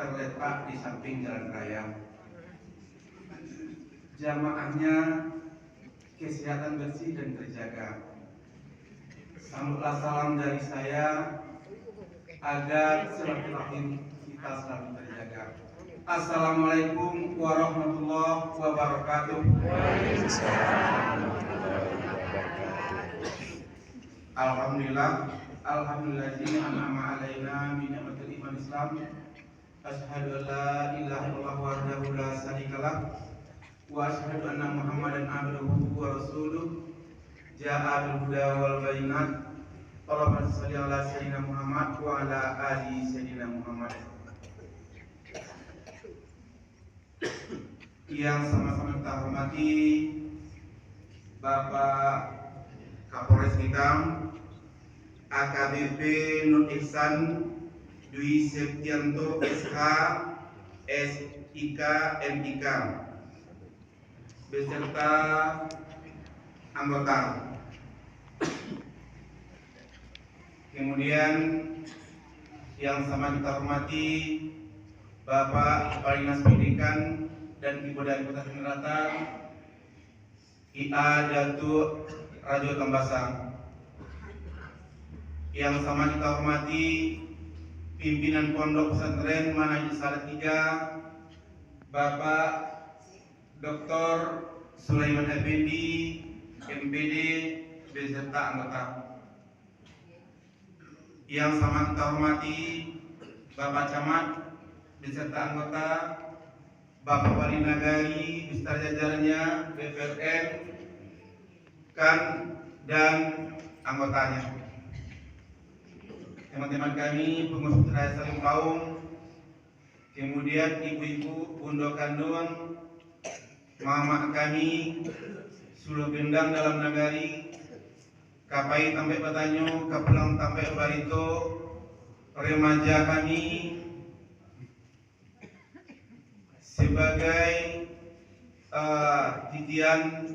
terletak di samping jalan raya. Jamaahnya kesehatan bersih dan terjaga. Sambutlah salam dari saya agar silaturahim kita selalu terjaga. Assalamualaikum warahmatullahi wabarakatuh. Alhamdulillah, alhamdulillah an'ama alaina bi ni'matil iman Islam. Asyhadu an la ilaha illallah wahdahu la syarikalah wa asyhadu anna Muhammadan abduhu wa rasuluh. Ja'a bil huda wal bayyinat. Allahumma shalli ala sayyidina Muhammad wa ala ali sayyidina Muhammad. Yang sama-sama kita hormati Bapak Kapolres Hitam AKBP Nur Ihsan Dwi Septianto SH SIK MIK beserta anggota. Kemudian yang sama kita hormati Bapak Kepala Dinas Pendidikan dan Ibu dari Kota Tangerang IA Datuk Radio Tambasang. Yang sama kita hormati pimpinan Pondok Pesantren Manhaj Saleh 3 Bapak Dr. Sulaiman Effendi MPD beserta anggota. Yang sama kita hormati Bapak Camat beserta anggota, Bapak Wali Nagari beserta jajarannya, BPLN, KAN dan anggotanya. Teman-teman kami pengurus Raya Salim Kaum, kemudian ibu-ibu Bunda Kandung, mama kami Suluh Gendang dalam Nagari, Kapai Tampai Batanyo, Kapelang Tampai Barito, remaja kami sebagai titian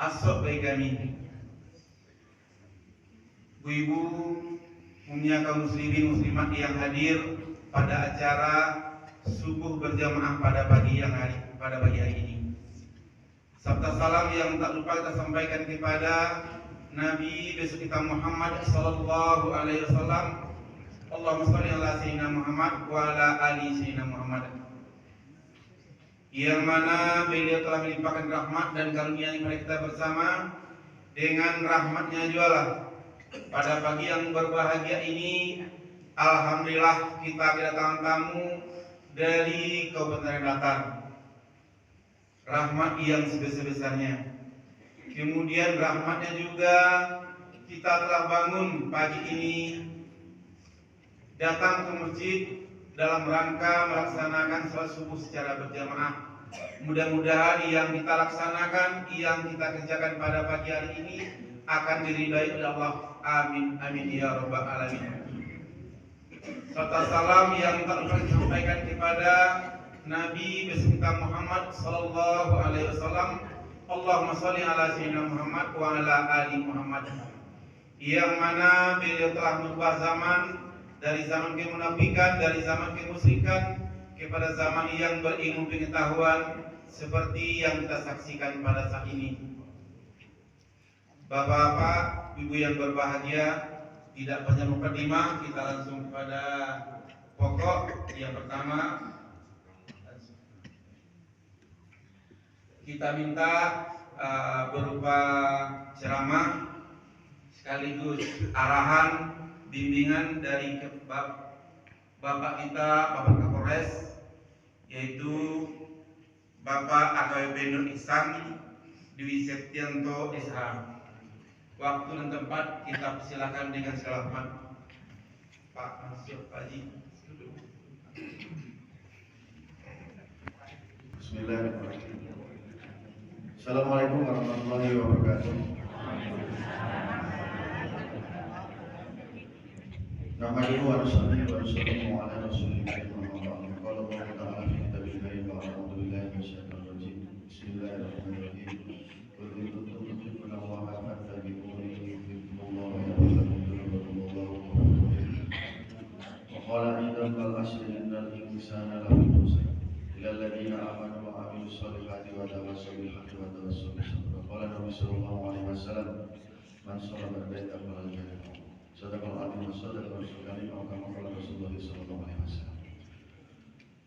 asok bagi kami. Ibu-ibu, umumnya kaum muslimin muslimat yang hadir pada acara subuh berjamaah pada pagi hari ini. Sabda salam yang tak lupa kita sampaikan kepada Nabi besok kita Muhammad sallallahu alaihi wasallam. Allahumma shalli ala sayyidina Muhammad wa ala ali sayyidina Muhammad. Yang mana beliau telah melimpahkan rahmat dan karunia kepada kita bersama. Dengan rahmatnya jualah pada pagi yang berbahagia ini, alhamdulillah kita kedatangan tamu dari Kabupaten Batam. Rahmat yang sebesar-besarnya. Kemudian rahmatnya juga kita telah bangun pagi ini datang ke masjid dalam rangka melaksanakan salat subuh secara berjamaah. Mudah-mudahan yang kita laksanakan, yang kita kerjakan pada pagi hari ini akan diridai oleh Allah. Amin amin ya rabbal alamin. Serta salam yang tak lupa disampaikan kepada Nabi besar Muhammad sallallahu alaihi wasallam. Allahumma shalli ala sayyidina Muhammad wa ala ali Muhammad. Yang mana beliau telah merubah zaman dari zaman kemunafikan, dari zaman kemusyrikan kepada zaman yang berilmu pengetahuan seperti yang kita saksikan pada saat ini. Bapak-bapak, ibu yang berbahagia, tidak banyak mukadimah, kita langsung pada pokok. Yang pertama, kita minta berupa ceramah sekaligus arahan bimbingan dari Bapak kita, Bapak Kapolres, yaitu Bapak AKBP Nur Ihsan Dwi Septianto SH. Waktu dan tempat kita persilakan dengan segala hormat. Pak Masyur Pak Haji. Bismillahirrahmanirrahim. Assalamualaikum warahmatullahi wabarakatuh. Nahmaduhu wa nusalli wa nusallimu ala rasulil karim. Qala Allah ta'ala fi kitabihi al-karim wa a'udzu billahi minasyaitonir rajim. Bismillahirrahmanirrahim. Qul in kuntum tuhibbuna Allaha fattabi'uni yuhibbukumullahu wa yaghfir lakum dhunubakum wallahu ghafurur rahim. Wa qala aidan fal asri innal innal insana lafi khusr illa alladziina aamanu wa 'amilus shalihati wa tawassaw bil haqqi wa tawassaw bis sabr. Qala Nabi sallallahu alaihi wasallam, man shalla al-baita falal jannah. Sadaqal azim wa sadaqal rasul karim wa kama qala Rasulullah sallallahu alaihi wasallam.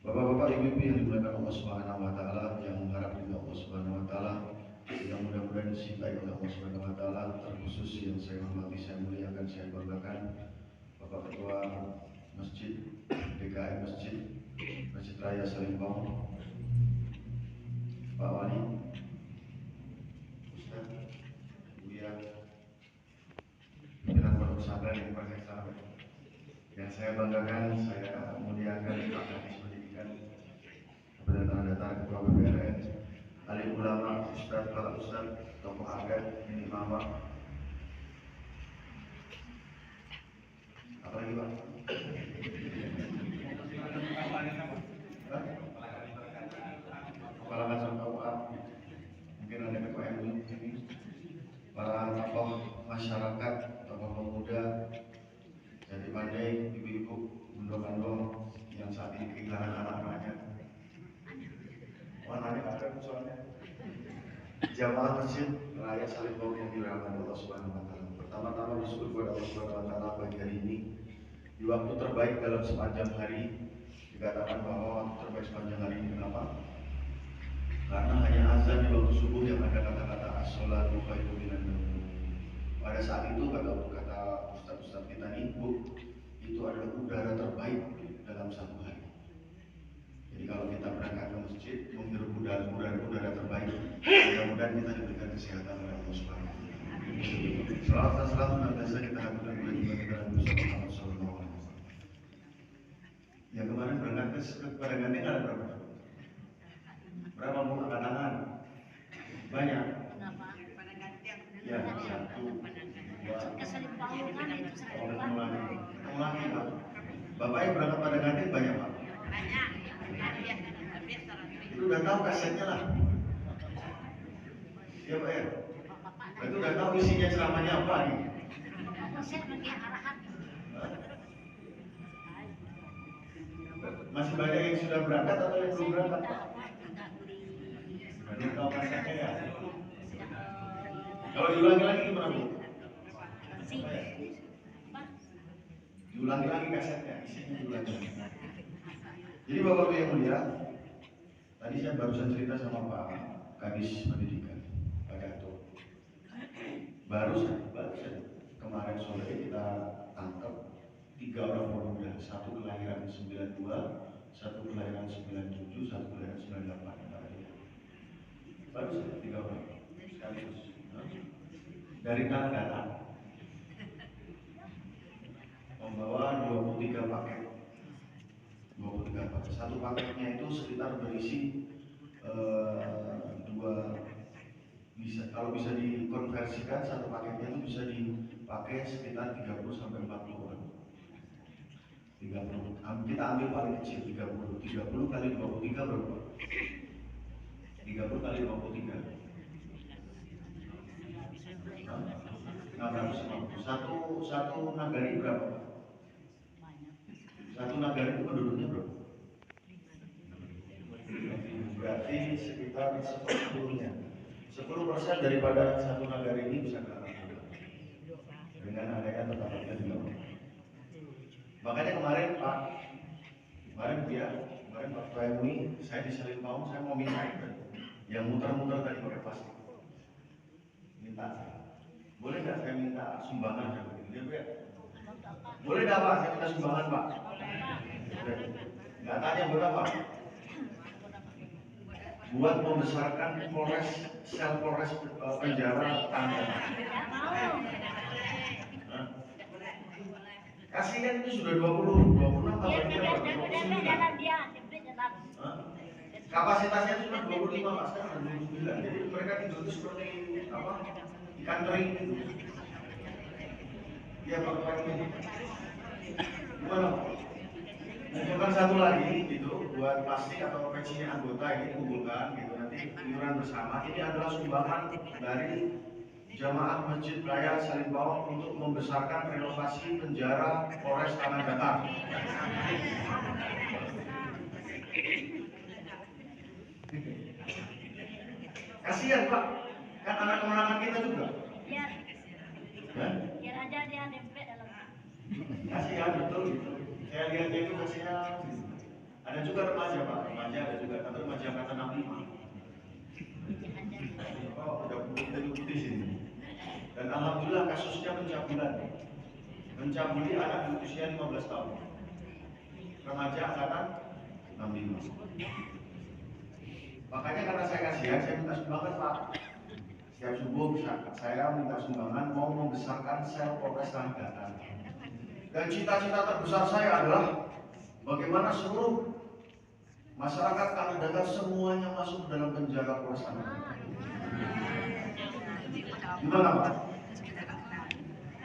Bapak-bapak, ibu-ibu yang dimuliakan Allah Subhanahu wa taala, yang mengharap ridha Allah Subhanahu wa taala, yang mudah-mudahan dicintai oleh Allah Subhanahu wa taala, terkhusus yang saya hormati, saya muliakan, saya banggakan Bapak Ketua Masjid DKM Masjid Raya Salimpong, Pak Wali, Ustaz, Buya, pimpinan pondok pesantren yang berkaitan, yang saya banggakan, saya muliakan Pak Kadis Pendidikan, kepada tanda-tanda Ketua BPRN, alim ulama, Ustaz, para Ustaz, tokoh adat, ini mama, apa lagi Pak? Kepala Kantor KUA, mungkin ada ketua MUI ini, para tokoh masyarakat, tokoh pemuda, jadi pandai, ibu-ibu, bundok-bundok yang saat ini kehilangan anak-anaknya. Anaknya ada soalnya. Jamaah Masjid Raya Salimpong yang dirahmati Allah Subhanahu wa taala. Pertama-tama bersyukur kepada Allah Subhanahu wa taala pagi hari ini di waktu terbaik dalam sepanjang hari. Dikatakan bahwa waktu terbaik sepanjang hari ini kenapa? Karena hanya azan di waktu subuh yang ada kata-kata as-sholatu khairun minan naum. Pada saat itu kata ustaz-ustaz kita ini, Bu, itu adalah udara terbaik dalam satu hari. Jadi kalau kita berangkat ke masjid menghirup udara terbaik, mudah-mudahan kita diberikan kesehatan oleh Allah Subhanahu wa taala. Salawat dan salam senantiasa kita haturkan kepada Nabi Muhammad sallallahu alaihi wasallam. Yang kemarin berangkat pada ganti ada berapa? Berapa mau angkat tangan? Banyak. Ya, satu, dua. Ulangi, Pak. Bapak yang berangkat pada ganti banyak, Pak. Itu udah tahu kasetnya lah. Ya Pak ya. Itu udah tahu isinya ceramahnya apa nih. Masih banyak yang sudah berangkat atau yang belum berangkat, Pak? Belum tahu kasetnya ya. Kalau diulangi lagi gimana, Bu? Diulangi lagi kasetnya, isinya diulangi. Jadi Bapak yang mulia, tadi saya barusan cerita sama Pak Kadis Pendidikan, Pak Gatot. Barusan kemarin sore kita tangkap 3 orang pemuda, satu kelahiran 92, satu kelahiran 97, satu kelahiran 98. Barusan 3 orang sekaligus. Dari Tangerang membawa 23 paket. Satu paketnya itu sekitar berisi kalau bisa dikonversikan, satu paketnya itu bisa dipakai sekitar 30 sampai 40 orang. 30. Kita ambil paling kecil 30. 30 kali 23 berapa? 30 kali 23. 650. Satu nagari berapa? Satu nagari itu penduduknya berapa? Berarti sekitar 10%-nya. 10% daripada satu nagari ini bisa ke arah dengan adanya tetapnya di bawah. Makanya kemarin Pak MUI, saya di Salimpong, saya mau minta itu yang muter-muter tadi pakai plastik. Minta, boleh nggak saya minta sumbangan sama dia, Bu ya? Boleh nggak Pak, saya minta sumbangan Pak? Nggak tanya berapa? Buat membesarkan sel Polres penjara Tangerang. Kasihan itu sudah 26 tambah dia 29. Kapasitasnya cuma 25 Pak, sekarang 29. Jadi mereka tidur itu seperti apa? Ikan kering gitu. Iya Pak, ini. Gimana Pak? Kumpulkan satu lagi gitu buat plastik atau pensinya anggota ini kumpulkan gitu, nanti iuran bersama. Ini adalah sumbangan dari Jamaah Masjid Raya Salimpong untuk membesarkan renovasi penjara Polres Tanah Datar. Kasihan Pak, kan anak kemenangan kita juga. Biar Ya? biar aja dia dempet dalam. Kasihan betul gitu. Saya lihatnya itu kasihan. Ada juga remaja Pak, remaja ada juga, tapi remaja angkatan 65. Oh, udah putih sini. Dan alhamdulillah kasusnya pencabulan. Mencabuli anak di usia 15 tahun. Remaja angkatan 65. Makanya karena saya kasihan, saya minta sumbangan Pak. Setiap subuh saya minta sumbangan mau membesarkan sel Polres Tanah Datar. Dan cita-cita terbesar saya adalah bagaimana seluruh masyarakat Tanah Datar semuanya masuk dalam penjara Polres Tanah Datar. Gimana Pak?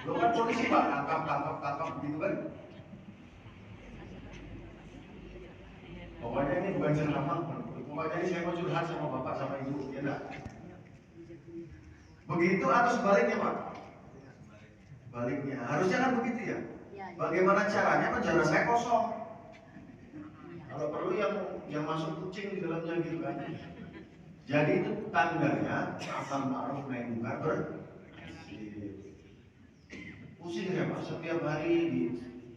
Lo kan polisi Pak, tangkap begitu kan? Pokoknya ini bukan ceramah, pokoknya ini saya mau curhat sama bapak sama ibu, ya enggak? Begitu atau sebaliknya Pak? Baliknya, harusnya kan begitu ya? Bagaimana caranya penjara saya kosong? Kalau perlu yang masuk kucing di dalamnya gitu kan? Jadi itu tandanya asal ma'ruf naik munkar pusing ya Pak, setiap hari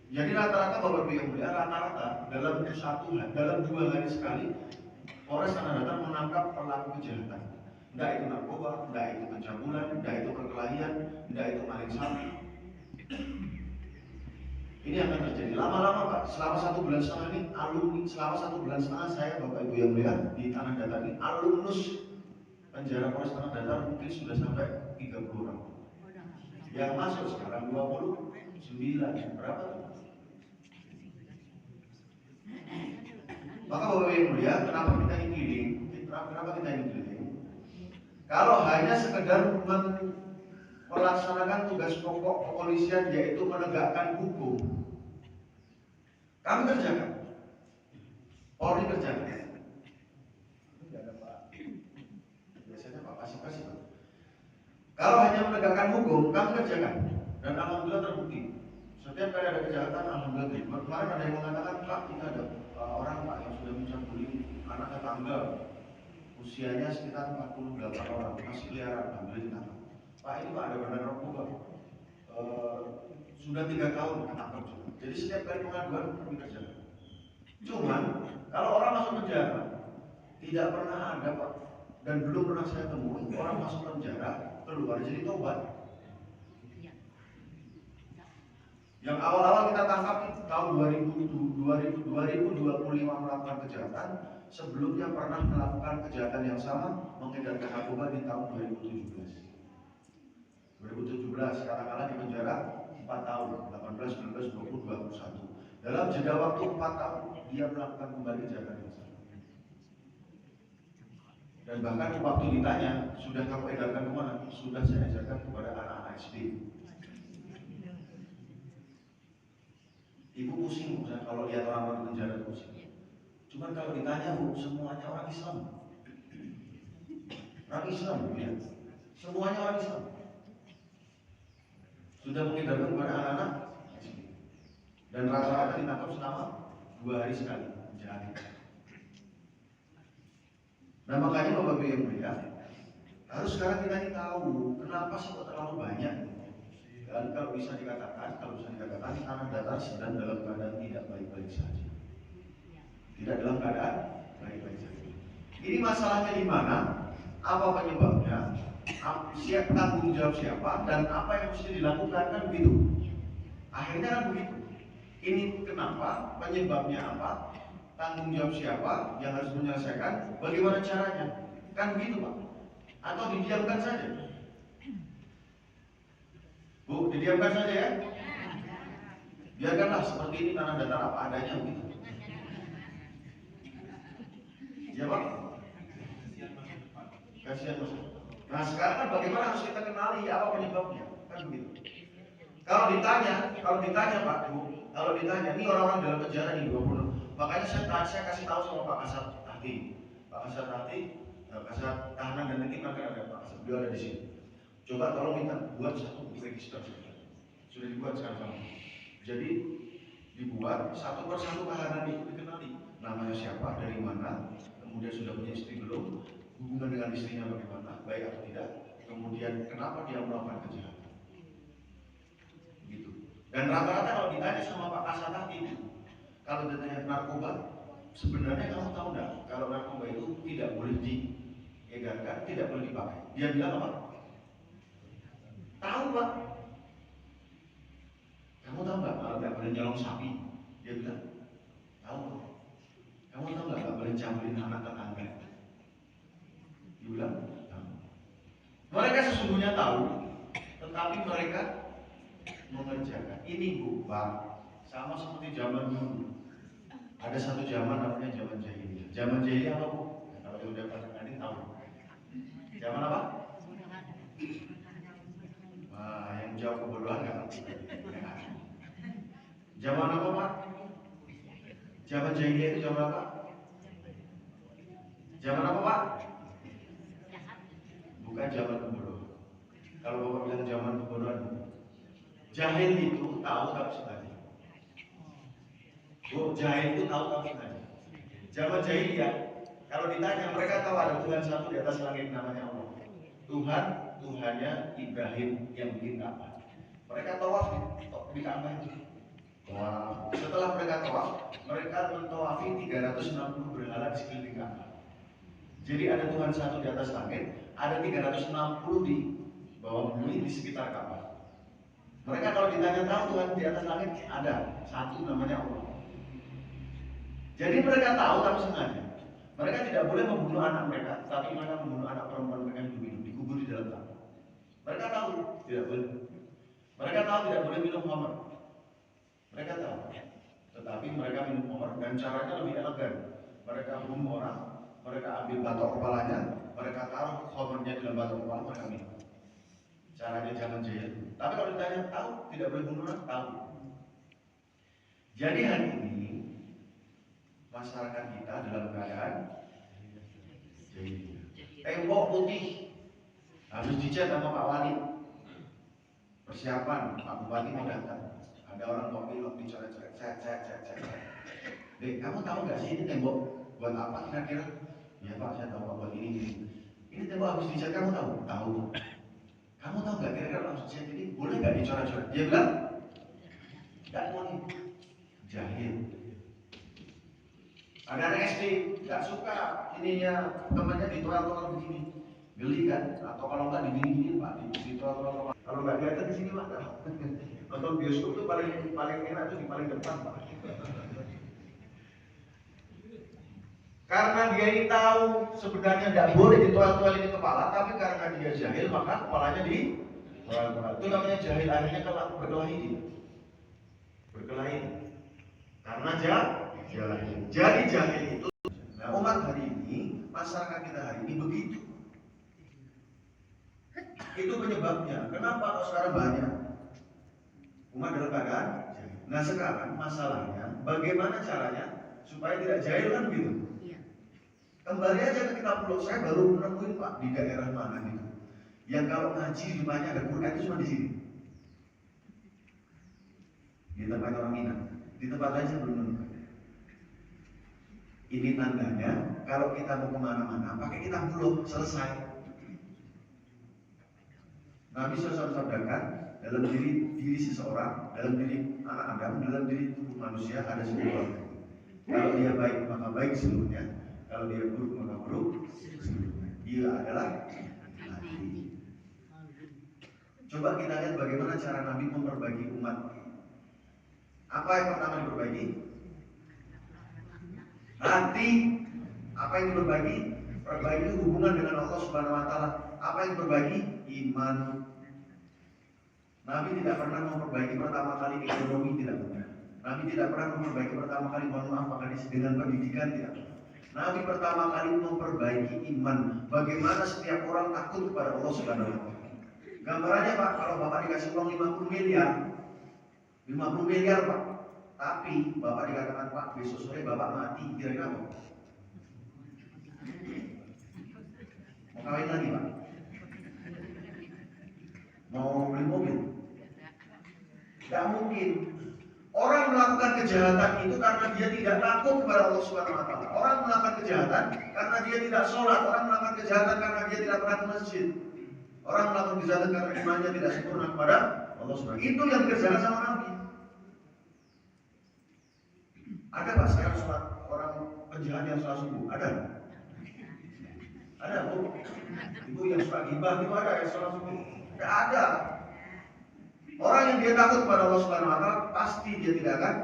jadi rata-rata Bapak Ibu yang mulia, rata-rata dalam 2 hari sekali Polres Tanah Datar menangkap pelaku kejahatan. Enggak itu narkoba, enggak itu pencabulan, enggak itu perkelahian, enggak itu maling sapi. Ini akan terjadi lama-lama Pak. Selama 1,5 bulan ini alumni, selama 1,5 bulan saya Bapak Ibu yang mulia di Tanah Datar ini alumnus penjara Polres Tanah Datar mungkin sudah sampai 30 orang. Yang masuk sekarang 29, berapa tuh? Maka Bapak Ibu yang mulia, kenapa kita ini keliling? Kenapa kita ini keliling? Kalau hanya sekedar melaksanakan tugas pokok kepolisian yaitu menegakkan hukum, kami kerjakan. Polri kerjakan. Tidak ada Pak. Biasanya Pak kasih Pak. Kalau hanya menegakkan hukum, kami kerjakan. Dan alhamdulillah terbukti. Setiap kali ada kejahatan, alhamdulillah. Kemarin ada yang mengatakan, Pak, kita ada orang Pak yang sudah mencabuli anak tetangga, usianya sekitar 48 orang, masih liaran, alhamdulillah ditangkap. Pak, ini Pak ada benar narkoba. Sudah 3 tahun ketangkap juga. Jadi setiap kali pengaduan kami kerjakan. Cuman kalau orang masuk penjara, tidak pernah ada Pak, dan belum pernah saya temui orang masuk penjara keluar jadi tobat. Yang awal-awal kita tangkap tahun 2025 melakukan kejahatan, sebelumnya pernah melakukan kejahatan yang sama, mengedarkan narkoba di tahun 2017. 2017 katakanlah di penjara 4 tahun, 18, 19, 20, 21. Dalam jeda waktu 4 tahun dia melakukan kembali kejahatan yang sama. Dan bahkan waktu ditanya, sudah kamu edarkan kemana? Sudah saya ajarkan kepada anak-anak SD. Ibu pusing kalau lihat orang-orang di penjara pusing. Cuman kalau ditanya Bu, semuanya orang Islam. Orang Islam ya. Semuanya orang Islam. Sudah mengedarkan kepada anak-anak SD. Dan rata-rata ditangkap selama 2 hari sekali penjara. Nah makanya Bapak Ibu yang mulia, harus sekarang kita ini tahu kenapa sih kok terlalu banyak. Dan kalau bisa dikatakan Tanah Datar sedang dalam keadaan tidak baik-baik saja. Tidak dalam keadaan baik-baik saja. Ini masalahnya di mana? Apa penyebabnya? Siapa tanggung jawab siapa? Dan apa yang mesti dilakukan kan begitu? Akhirnya kan begitu. Ini kenapa? Penyebabnya apa? Tanggung jawab siapa yang harus menyelesaikan? Bagaimana caranya? Kan begitu Pak? Atau didiamkan saja? Bu, didiamkan saja ya? Biarkanlah seperti ini Tanah Datar apa adanya begitu. Ya Pak? Kasihan Mas. Nah sekarang kan bagaimana harus kita kenali apa penyebabnya? Kan begitu. Kalau ditanya Pak, Bu, kalau ditanya, ini orang-orang dalam penjara nih 20. Makanya saya kasih tahu sama Pak Kasat Tati. Pak Kasat Tati, Kasat Tahanan dan Inti kan ada Pak Kasat, beliau ada di sini. Coba tolong minta buat satu register saja. Sudah dibuat sekarang. Jadi dibuat satu persatu tahanan itu dikenali. Namanya siapa, dari mana, kemudian sudah punya istri belum, hubungan dengan istrinya bagaimana, baik atau tidak, kemudian kenapa dia melakukan kejahatan. Gitu. Dan rata-rata kalau ditanya sama Pak Kasatah ini, kalau ditanya narkoba, sebenarnya kamu tahu nggak kalau narkoba itu tidak boleh diedarkan, tidak boleh dipakai. Dia bilang apa? Tahu Pak. Kamu tahu nggak kalau nggak boleh nyolong sapi? Dia bilang tahu Pak. Kamu tahu nggak boleh cabulin anak tetangga? Dia bilang tahu. Mereka sesungguhnya tahu, tetapi mereka mengerjakan. Ini Bu, Pak, sama seperti zaman dulu. Ada satu zaman namanya zaman jahiliyah. Zaman jahiliyah apa Bu? Ya, kalau yang udah pernah ini tahu. Zaman apa? Wah, yang jauh kebodohan nggak ngerti. Zaman apa Pak? Zaman jahiliyah itu zaman apa? Zaman apa Pak? Bukan zaman kebodohan. Kalau Bapak bilang zaman kebodohan, jahil itu tahu tapi sengaja. Bu, jahil itu tahu tapi sengaja. Zaman jahiliyah, kalau ditanya mereka tahu ada Tuhan satu di atas langit namanya Allah. Tuhannya Ibrahim yang bikin Ka'bah. Mereka tawaf di Ka'bah itu. Wah, setelah mereka tawaf, mereka mentawafi 360 berhala di sekeliling Ka'bah. Jadi ada Tuhan satu di atas langit, ada 360 di bawah bumi di sekitar Ka'bah. Mereka kalau ditanya tahu Tuhan di atas langit, ada satu namanya Allah. Jadi mereka tahu tapi sengaja. Mereka tidak boleh membunuh anak mereka, tapi mereka membunuh anak perempuan mereka yang hidup dikubur di dalam tanah. Mereka tahu tidak boleh. Mereka tahu tidak boleh minum khamr. Mereka tahu, tetapi mereka minum khamr dan caranya lebih elegan. Mereka bunuh orang, mereka ambil batok kepalanya, mereka taruh khamrnya di dalam batok kepala, mereka minum. Caranya jangan jahil. Tapi kalau ditanya tahu tidak boleh bunuh orang, tahu. Jadi hari ini masyarakat kita dalam keadaan jahiliyah. Tembok putih harus dicat sama Pak Wali. Persiapan Pak Bupati mau datang. Ada orang bawa pilok dicoret-coret, cet. Dek, kamu tahu nggak sih ini tembok buat apa kira-kira? Ya Pak, saya tahu Pak buat ini. Ini tembok harus dicat, kamu tahu? Tahu. Kamu tahu nggak kira-kira harus dicat ini boleh nggak dicoret-coret? Dia bilang nggak boleh. Jahil. Ada anak SD nggak suka ininya temannya ditoel-toel begini, geli kan? Atau kalau nggak digini-gini Pak, ditoel-toel. Kalau nggak kelihatan di sini Pak, nonton bioskop tuh paling enak tuh di paling depan Pak. Karena dia ini tahu sebenarnya nggak boleh ditoel-toelin kepala, tapi karena dia jahil maka kepalanya ditoel-toel. Itu namanya jahil, akhirnya kalau berkelahi dia. Berkelahi. Karena jahil. Jadi jahil itu. Nah, umat hari ini, masyarakat kita hari ini begitu. Itu penyebabnya. Kenapa kok sekarang banyak umat dalam keadaan jahil? Nah sekarang masalahnya, bagaimana caranya supaya tidak jahil kan begitu? Kembali aja ke kitab Pulau. Saya baru menemuin Pak di daerah mana gitu, yang kalau ngaji di rumahnya ada Quran itu cuma di sini. Di tempat orang Minang, di tempat lain saya belum menemukan. Ini tandanya kalau kita mau kemana-mana pakai kitab Pulau selesai. Nabi SAW sabdakan dalam diri seseorang, dalam diri anak Adam, dalam diri tubuh manusia ada 10 organ. Kalau dia baik maka baik seluruhnya, kalau dia buruk maka buruk seluruhnya. Dia adalah hati. Coba kita lihat bagaimana cara Nabi memperbaiki umat. Apa yang pertama diperbaiki? Hati. Apa yang diperbaiki? Perbaiki hubungan dengan Allah Subhanahu wa Ta'ala. Apa yang diperbaiki? Iman. Nabi tidak pernah memperbaiki pertama kali ekonomi, tidak pernah. Nabi tidak pernah memperbaiki pertama kali, mohon maaf Pak Kadis, dengan pendidikan, tidak pernah. Nabi pertama kali memperbaiki iman. Bagaimana setiap orang takut kepada Allah Subhanahu wa Ta'ala. Gambarannya Pak, kalau Bapak dikasih uang 50 miliar, 50 miliar Pak, tapi Bapak dikatakan Pak besok sore Bapak mati, kira-kira apa? Mau kawin lagi Pak? Mau beli mobil? Tidak mungkin. Orang melakukan kejahatan itu karena dia tidak takut kepada Allah Subhanahu wa Ta'ala. Orang melakukan kejahatan karena dia tidak sholat. Orang melakukan kejahatan karena dia tidak pernah ke masjid. Orang melakukan kejahatan karena imannya tidak sempurna kepada Allah Subhanahu. Itu yang dikerjakan sama Nabi. Ada nggak sekarang sholat orang penjahat yang sholat subuh? Ada? Ada bu? Ibu yang suka gibah itu ada yang sholat subuh? Tidak ada. Orang yang dia takut kepada Allah Subhanahu Wa Taala pasti dia tidak akan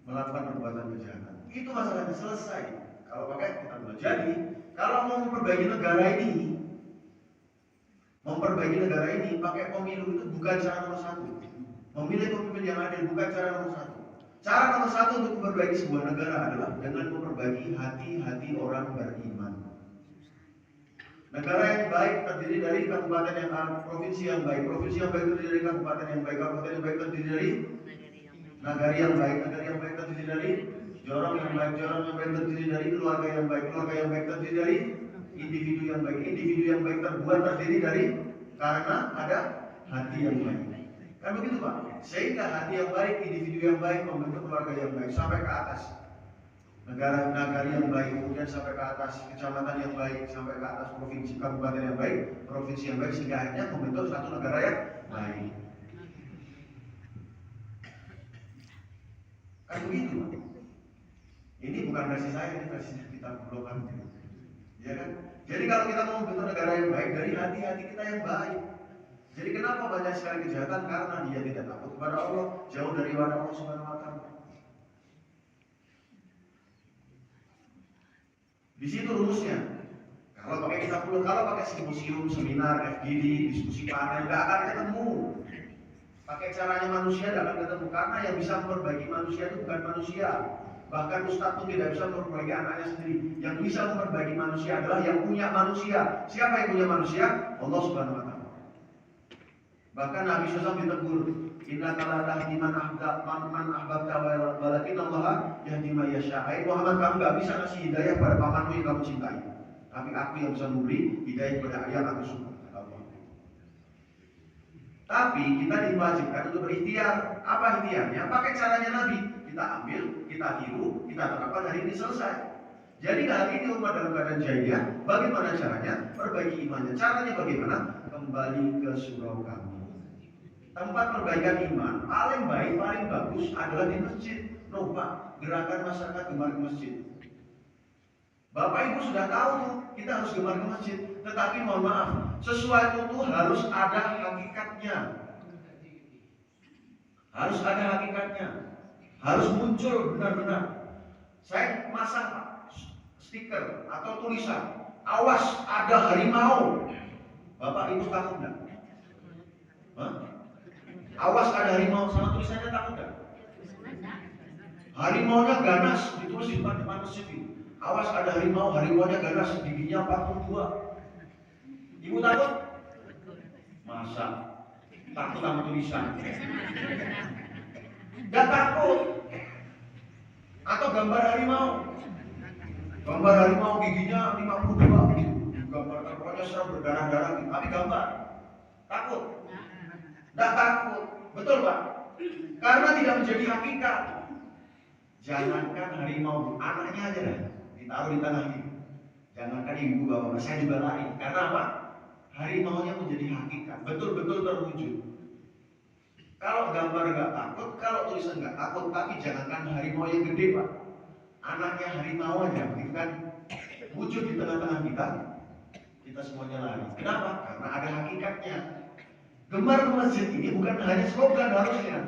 melakukan perbuatan kejahatan. Itu masalahnya selesai. Kalau pakai kita boleh. Jadi kalau mau memperbaiki negara ini pakai pemilu itu bukan cara nomor satu. Memilih pemimpin yang adil bukan cara nomor satu. Cara nomor satu untuk memperbaiki sebuah negara adalah dengan memperbaiki hati-hati orang beriman. Negara yang baik terdiri dari kabupaten yang provinsi yang baik terdiri dari kabupaten yang baik terdiri dari nagari yang baik terdiri dari jorong yang baik terdiri dari keluarga yang baik terdiri dari individu yang baik terbuat terdiri dari karena ada hati yang baik. Kan begitu Pak? Sehingga hati yang baik, individu yang baik membentuk keluarga yang baik sampai ke atas. Nagari yang baik kemudian sampai ke atas, kecamatan yang baik sampai ke atas, provinsi kabupaten yang baik, provinsi yang baik sehingga akhirnya membentuk satu negara yang baik. Kan begitu Pak? Ini bukan versi saya, ini versi kita blokan. Ya kan? Jadi kalau kita mau membentuk negara yang baik dari hati-hati kita yang baik. Jadi kenapa banyak sekali kejahatan? Karena dia tidak takut kepada Allah, jauh dari wadah Allah Subhanahu Wa Taala. Di situ rumusnya. Kalau pakai kitab kulo, kalau pakai simposium, seminar, FGD, diskusi panel, nggak akan ketemu. Pakai caranya manusia nggak akan ketemu karena yang bisa memperbaiki manusia itu bukan manusia. Bahkan Ustadz pun tidak bisa memperbaiki anaknya sendiri. Yang bisa memperbaiki manusia adalah yang punya manusia. Siapa yang punya manusia? Allah Subhanahu Wa Taala. Bahkan Nabi SAW ditegur, Inna la tahdi man ahbabta walakin Allah yahdi man yasha. Muhammad, kamu gak bisa ngasih hidayah pada pamanmu yang kamu cintai, tapi aku yang bisa memberi hidayah kepada yang aku suka. Tapi kita diwajibkan untuk berikhtiar. Apa ikhtiarnya? Pakai caranya Nabi. Kita ambil, kita tiru, kita terapkan, hari ini selesai. Jadi hari ini umat dalam keadaan jahiliyah, bagaimana caranya? Perbaiki imannya. Caranya bagaimana? Kembali ke surau kami. Tempat perbaikan iman paling baik, paling bagus adalah di masjid. Pak, gerakan masyarakat gemar ke masjid. Bapak Ibu sudah tahu tuh, kita harus gemar ke masjid. Tetapi mohon maaf, sesuatu itu harus ada hakikatnya. Harus ada hakikatnya. Harus muncul benar-benar. Saya masang stiker atau tulisan, awas ada harimau. Bapak Ibu takut enggak? Awas ada harimau, sama tulisannya takut enggak? Harimaunya ganas, ditulis di depan masjid. Awas ada harimau, harimaunya ganas, giginya 42. Ibu takut? Masa? Takut sama tulisan? Enggak takut. Atau gambar harimau. Gambar harimau giginya 52 gitu. Gambar pokoknya serem berdarah-darah gitu. Tapi gambar. Takut? Enggak takut. Betul Pak? Karena tidak menjadi hakikat. Jangankan harimau, anaknya aja deh ditaruh di tanah ini. Jangankan ibu bapak, saya juga lari. Karena apa? Harimaunya menjadi hakikat, betul-betul terwujud. Kalau gambar nggak takut, kalau tulisan nggak takut, tapi jangankan harimau yang gede Pak, anaknya harimau aja, gitu kan, wujud di tengah-tengah kita semuanya lari. Kenapa? Karena ada hakikatnya. Gemar ke masjid ini bukan hanya slogan harusnya.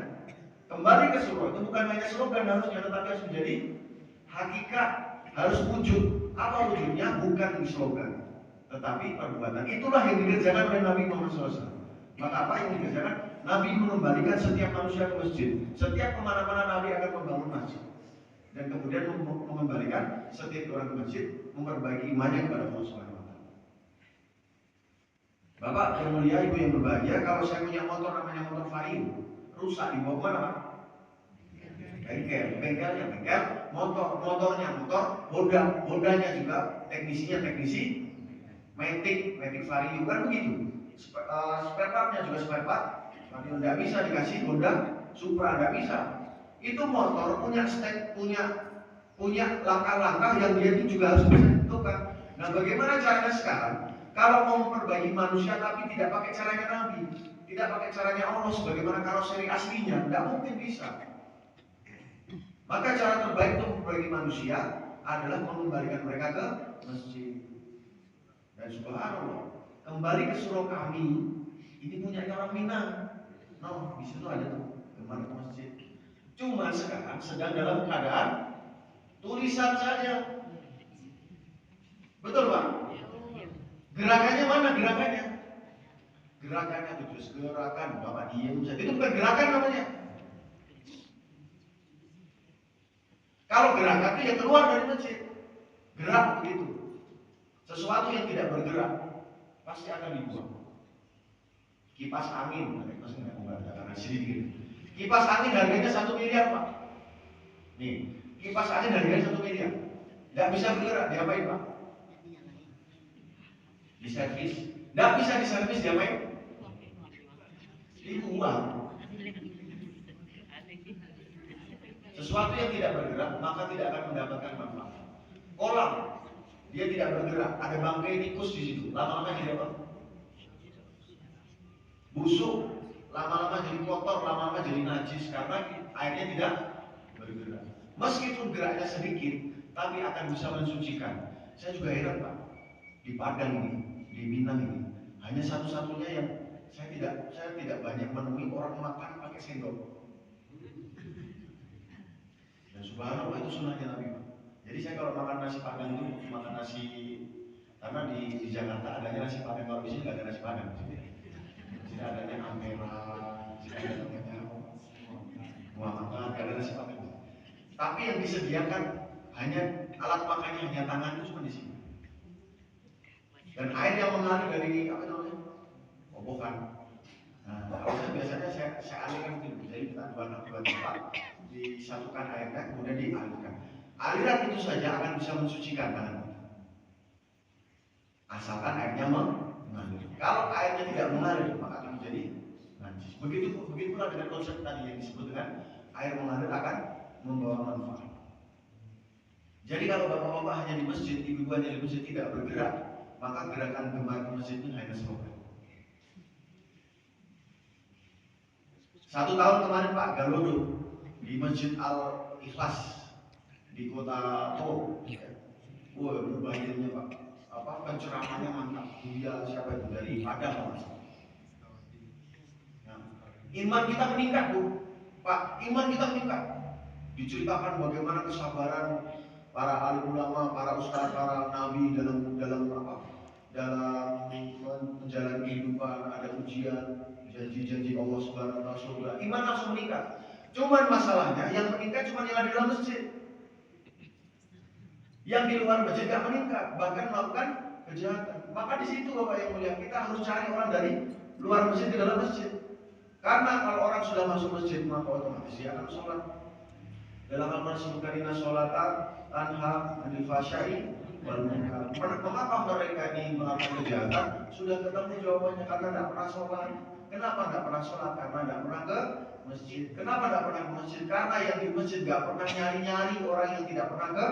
Kembali ke surau itu bukan hanya slogan harusnya, tetapi harus menjadi hakikat, harus wujud. Apa wujudnya? Bukan slogan, tetapi perbuatan. Itulah yang dikerjakan oleh Nabi Muhammad SAW. Maka apa yang dikerjakan? Nabi mengembalikan setiap manusia ke masjid. Setiap kemana-mana Nabi akan membangun masjid. Dan kemudian mengembalikan setiap orang ke masjid, memperbaiki imannya kepada Allah SWT. Bapak yang mulia, ibu yang berbahagia, kalau saya punya motor namanya motor Vario, rusak dibawa kemana Pak? Bengkelnya bengkel, motornya motor, Hondanya juga, teknisinya teknisi, Matic Vario, kan begitu. Spare partnya juga spare part, Vario tidak bisa dikasih Honda Supra, tidak bisa. Itu motor punya punya langkah-langkah yang dia itu juga harus bisa tentukan. Nah, bagaimana caranya sekarang? Kalau mau memperbaiki manusia tapi tidak pakai caranya Nabi, tidak pakai caranya Allah sebagaimana karoseri aslinya, tidak mungkin bisa. Maka cara terbaik untuk memperbaiki manusia adalah mengembalikan mereka ke masjid. Dan subhanallah, kembali ke surau kami, ini punya orang Minang. No, di situ ada tuh, kembali ke masjid. Cuma sekarang sedang dalam keadaan tulisan saja. Betul Pak? Gerakannya mana gerakannya? Gerakannya itu terus gerakan, Bapak diam saja. Itu bukan gerakan namanya. Kalau gerakan itu ya keluar dari masjid. Gerak begitu. Sesuatu yang tidak bergerak pasti akan dibuang. Kipas angin, pasti nggak mau karena sedikit. Kipas angin harganya 1 miliar Pak. Nih, kipas angin harganya 1 miliar. Nggak bisa bergerak, diapain Pak? Diservis. Nggak bisa diservis, diapain? Dibuang. Sesuatu yang tidak bergerak maka tidak akan mendapatkan manfaat. Kolam, dia tidak bergerak, ada bangkai tikus di situ. Lama-lama jadi apa? Busuk, lama-lama jadi kotor, lama-lama jadi najis karena airnya tidak bergerak. Meskipun geraknya sedikit, tapi akan bisa mensucikan. Saya juga heran Pak, di Padang ini, di Minang ini, hanya satu-satunya yang saya tidak banyak menemui orang makan pakai sendok. Dan subhanallah itu sunnahnya Nabi Pak. Jadi saya kalau makan nasi Padang itu makan nasi, karena di Jakarta adanya nasi Padang, kalau di sini nggak ada nasi Padang. Di sini adanya ampera, di sini ada namanya Muhammad, nggak ada nasi Padang. Tapi yang disediakan hanya alat makannya, hanya tangan itu cuma di sini. Dan air yang mengalir dari apa namanya? Kobokan. Nah, kalau saya biasanya saya alirkan gitu. Jadi kita dua tempat, disatukan airnya, kemudian dialirkan. Aliran itu saja akan bisa mensucikan tangan kita. Asalkan airnya mengalir. Kalau airnya tidak mengalir, maka akan menjadi najis. Begitulah dengan konsep tadi yang disebut dengan air mengalir akan membawa manfaat. Jadi kalau bapak-bapak hanya di masjid, ibu-ibu hanya di masjid tidak bergerak, maka gerakan gemar di masjid ini hanya semoga. 1 tahun kemarin Pak Galodo di Masjid Al-Ikhlas di kota Po. Wah, banjirnya Pak. Pencerahannya mantap. Dia siapa itu dari Padang Mas. Nah, iman kita meningkat Bu. Pak, iman kita meningkat. Diceritakan bagaimana kesabaran para alim ulama, para ustaz, para nabi dalam menjalani kehidupan, ada ujian, janji-janji Allah Subhanahu wa taala surga. Iman langsung meningkat. Cuman masalahnya yang meningkat cuma yang ada di dalam masjid. Yang di luar masjid tidak meningkat, bahkan melakukan kejahatan. Maka di situ Bapak yang mulia, kita harus cari orang dari luar masjid ke dalam masjid. Karena kalau orang sudah masuk masjid, maka otomatis dia akan sholat. Dalam Al-Quran disebutkan sholatan tanha anil fahsya'i wal munkar. Mengapa mereka ini melakukan kejahatan? Sudah ketemu jawabannya, karena tidak pernah sholat. Kenapa tidak pernah sholat? Karena tidak pernah ke masjid. Kenapa tidak pernah ke masjid? Karena yang di masjid tidak pernah nyari-nyari orang yang tidak pernah ke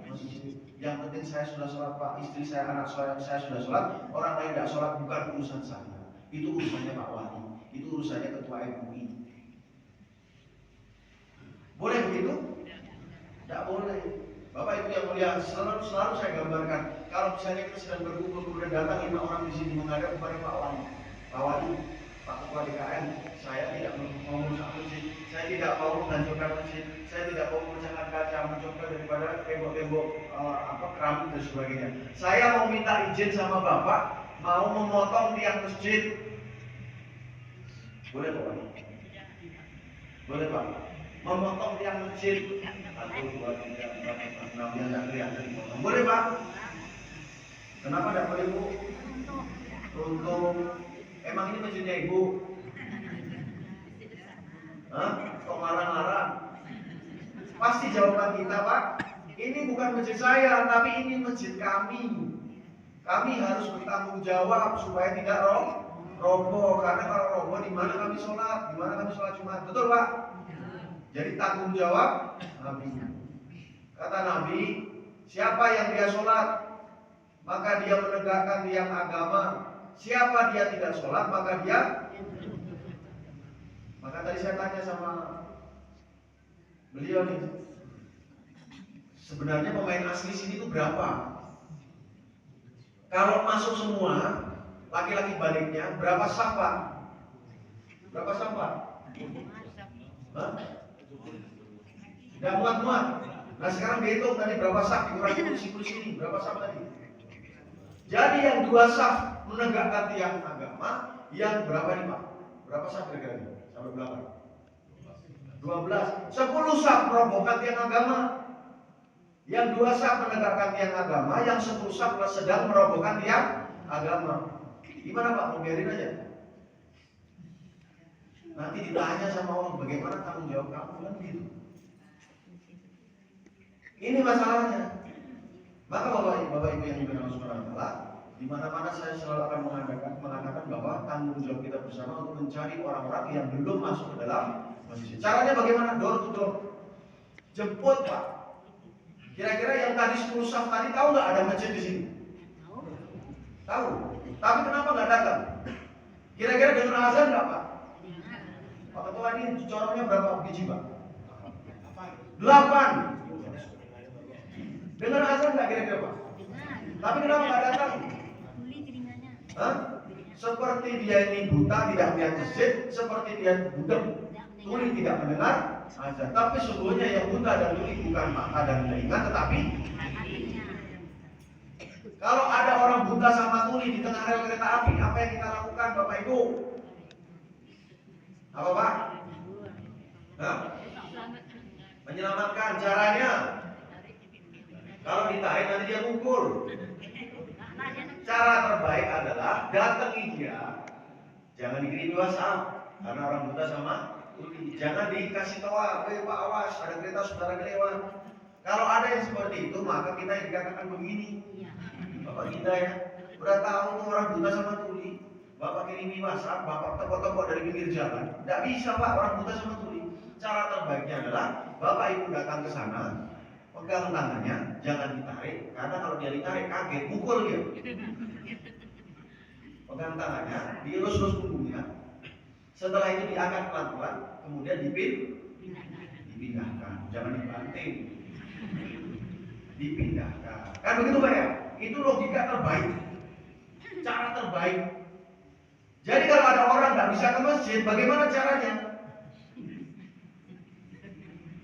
masjid. Yang penting saya sudah sholat Pak, istri saya, anak saya sudah sholat. Orang lain tidak sholat bukan urusan saya. Itu urusannya Pak Wali. Itu urusannya ketua MUI. Boleh begitu? Tidak boleh. Bapak Ibu yang mulia, selalu saya gambarkan. Kalau misalnya kita sedang berkumpul, kemudian datang 5 orang di sini menghadap kepada Pak Wali. Pak Wali, Pak Ketua DKM, saya tidak mau merusak masjid, saya tidak mau menghancurkan masjid, saya tidak mau memecahkan kaca, mencopot daripada tembok-tembok keramik dan sebagainya. Saya mau minta izin sama Bapak, mau memotong tiang masjid. Boleh Pak Wali? Boleh Pak? Memotong tiang masjid. 1, 2, 3, 4, 5, 6 yang tidak kelihatan dipotong. Boleh Pak? Kenapa tidak boleh Bu? Untuk emang ini masjidnya Ibu? Hah? Kok marah-marah? Pasti jawaban kita Pak, ini bukan masjid saya, tapi ini masjid kami. Kami harus bertanggung jawab supaya tidak roboh. Karena kalau roboh, di mana kami sholat? Di mana kami sholat Jumat? Betul Pak? Jadi tanggung jawab kami. Kata Nabi, siapa yang dia sholat, maka dia menegakkan tiang agama. Siapa dia tidak sholat, maka tadi saya tanya sama beliau nih, sebenarnya pemain asli sini itu berapa? Kalau masuk semua, laki-laki baliknya, berapa saf, Pak? Berapa saf, Pak? Hah? Tidak muat-muat. Nah sekarang dihitung tadi berapa saf, dikurangi kursi-kursi ini, berapa saf tadi? Jadi yang 2 saf menegakkan tiang agama, yang berapa nih Pak? Berapa saf kira-kira? Sampai berapa? 12. 10 saf merobohkan tiang agama. Yang 2 saf menegakkan tiang agama, yang 10 saf sedang merobohkan tiang agama. Gimana Pak? Mau biarin aja? Nanti ditanya sama Allah, bagaimana tanggung jawab kamu kan gitu. Ini masalahnya. Maka Bapak Ibu yang dikenal Subhanahu wa taala, di mana-mana saya selalu akan mengatakan bahwa tanggung jawab kita bersama untuk mencari orang-orang yang belum masuk ke dalam masjid. Caranya bagaimana? Door to door. Jemput Pak. Kira-kira yang tadi 10 saf tadi tahu nggak ada masjid di sini? Tahu. Tapi kenapa nggak datang? Kira-kira dengar azan nggak Pak? Pak Ketua ini corongnya berapa biji Pak? 8. Dengar azan nggak kira-kira Pak? Tapi kenapa nggak datang? Hah? Seperti dia ini buta tidak melihat masjid, seperti dia budak tuli tidak mendengar azan. Tapi sesungguhnya yang buta dan tuli bukan mata dan telinga, tetapi kalau ada orang buta sama tuli di tengah rel kereta api, apa yang kita lakukan Bapak Ibu? Apa Pak? Hah? Menyelamatkan caranya. Kalau ditarik nanti dia pukul. Cara terbaik adalah datangi dia. Jangan dikirimi WhatsApp karena orang buta sama tuli. Jangan dikasih tahu, Pak awas ada kereta saudara lewat. Kalau ada yang seperti itu, maka kita yang dikatakan begini. Bapak kita ya, udah tahu tuh orang buta sama tuli. Bapak kirimi WhatsApp, Bapak tepok-tepok dari pinggir jalan. Tidak bisa Pak, orang buta sama tuli. Cara terbaiknya adalah Bapak Ibu datang ke sana, pegang tangannya, jangan ditarik, karena kalau dia ditarik kaget, pukul dia. Pegang tangannya, dielus-elus punggungnya. Setelah itu diangkat pelan-pelan, kemudian dipindahkan, jangan dibanting, dipindahkan. Kan begitu Pak ya? Itu logika terbaik, cara terbaik. Jadi kalau ada orang nggak bisa ke masjid, bagaimana caranya?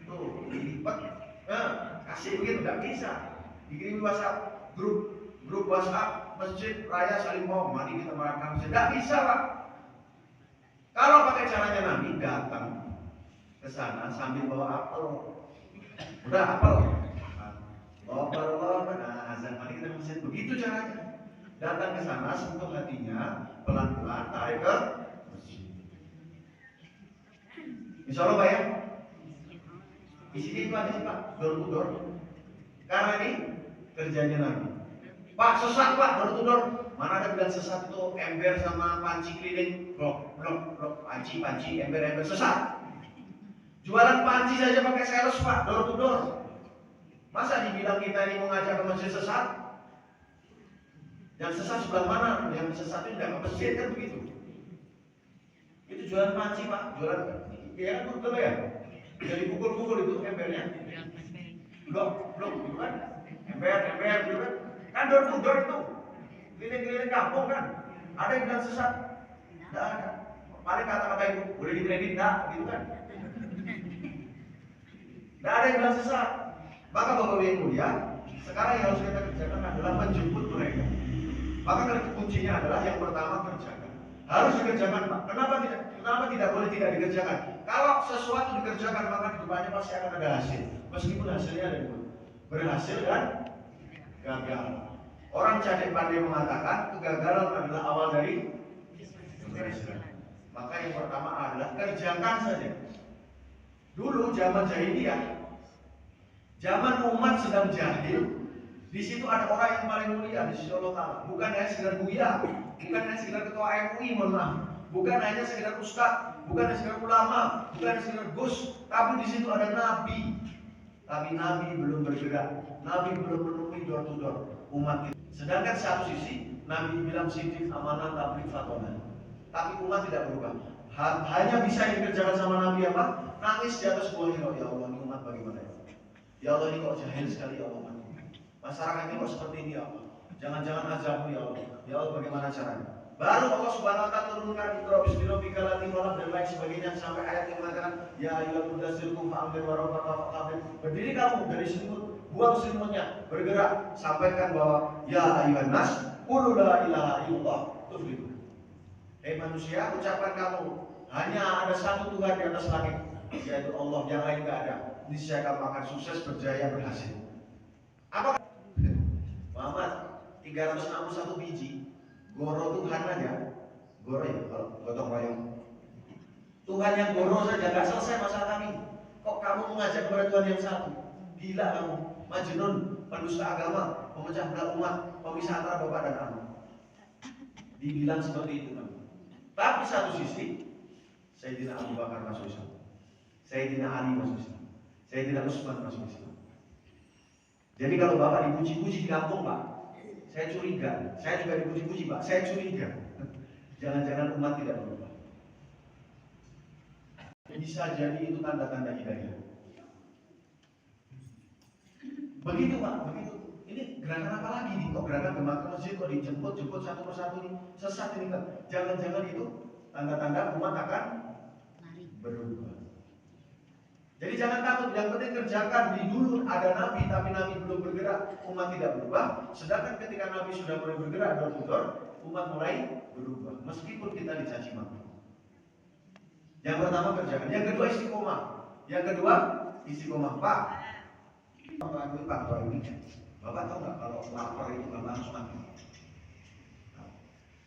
Tuh, dilipat, kasih begitu, nggak bisa. Dikirim WhatsApp, grup WhatsApp masjid raya Salimau, mari kita merayakan masjid. Nggak bisa Pak. Kalau pakai caranya Nabi, datang ke sana sambil bawa apel. Udah apel. Bawa apel, nah azan mari kita ke masjid. Begitu caranya. Datang ke sana, sentuh hatinya, pelan-pelan tarik ke masjid. Insya Allah Pak ya. Di sini itu ada sih Pak, door to door. Karena ini kerjanya Nabi. Pak sesat Pak, door to door. Mana ada bilang sesat itu ember sama panci keliling, blok, panci, ember sesat. Jualan panci saja pakai sales Pak, door to door. Masa dibilang kita ini mau ngajak ke masjid sesat? Yang sesat sebelah mana? Yang sesat itu tidak ke masjid kan begitu. Itu jualan panci Pak, jualan ya kan betul ya. Jadi pukul-pukul itu embernya. Blok gitu kan. Ember gitu kan. Kan door to door itu. Keliling-keliling kampung kan. Ada yang bilang sesat? Tidak ada. Paling kata-kata itu boleh dikredit enggak gitu kan. Tidak ada yang bilang sesat. Maka Bapak yang mulia, sekarang yang harus kita kerjakan adalah menjemput mereka. Maka kuncinya adalah yang pertama kerjakan. Harus dikerjakan Pak. Kenapa tidak boleh tidak dikerjakan? Kalau sesuatu dikerjakan maka di depannya pasti akan ada hasil. Meskipun hasilnya ada dua, berhasil dan gagal. Orang Cadek Pandai mengatakan kegagalan adalah awal dari keberhasilan. Maka yang pertama adalah kerjakan saja. Dulu zaman jahiliyah, zaman umat sedang jahil, di situ ada orang yang paling mulia di sisi Allah Ta'ala. Bukan hanya sekedar buya, bukan hanya sekedar ketua MUI, mohon maaf. Bukan hanya sekedar ustaz, bukan hanya sekedar ulama, bukan hanya sekedar gus, tapi di situ ada nabi, tapi Nabi belum bergerak, Nabi belum menemui door to door umat kita. Sedangkan satu sisi Nabi bilang siddiq, amanah, tabligh, fatona, tapi umat tidak berubah. Hanya bisa yang dikerjakan sama Nabi apa? Nangis di atas buah hiro. Ya Allah, ini umat bagaimana ya? Ya Allah, ini kok jahil sekali ya Allah. Masyarakat ini kok seperti ini ya Allah. Jangan-jangan azabmu ya Allah. Ya Allah, bagaimana caranya? Baru Allah Subhanahu wa taala turunkan Iqra bismi rabbika alladzi khalaq dan lain sebagainya sampai ayat yang mengatakan ya ayyuhal mudaththir qum fa'anzir wa rabbaka fakabbir. Berdiri kamu dari selimut, buang selimutnya, bergerak, sampaikan bahwa ya ayyuhan nas qul la ilaha illallah tuflihu. Manusia, ucapan kamu hanya ada satu Tuhan di atas langit, yaitu Allah, yang lain tidak ada. Niscaya kamu akan sukses, berjaya, berhasil. Apa? Muhammad 361 biji goro Tuhan aja, goro ya kalau gotong royong. Tuhan yang goro saja nggak selesai masalah kami. Kok kamu mengajak kepada Tuhan yang satu? Gila kamu, majnun, pendusta agama, pemecah belah umat, pemisah antara bapak dan anak. Dibilang seperti itu kan. Tapi satu sisi, Sayyidina Abu Bakar masuk Islam, Sayyidina Ali masuk Islam, Sayyidina Utsman masuk Islam. Jadi kalau bapak dipuji-puji di kampung pak, saya curiga. Saya juga dipuji-puji pak, saya curiga. Jangan-jangan umat tidak berubah. Bisa jadi itu tanda-tanda hidayah. Begitu pak, begitu. Ini gerakan apa lagi nih? Kok gerakan gemak ke masjid kok dijemput satu persatu nih? Sesat ini kan? Jangan-jangan itu tanda-tanda umat akan berubah. Jadi jangan takut, yang penting kerjakan. Di dulu ada Nabi, tapi Nabi belum bergerak, umat tidak berubah. Sedangkan ketika Nabi sudah mulai bergerak door to door, umat mulai berubah. Meskipun kita dicaci maki. Yang pertama kerjakan, yang kedua istiqomah. Yang kedua istiqomah. Pak ini, Bapak tahu nggak kalau lapar itu Bapak harus mati?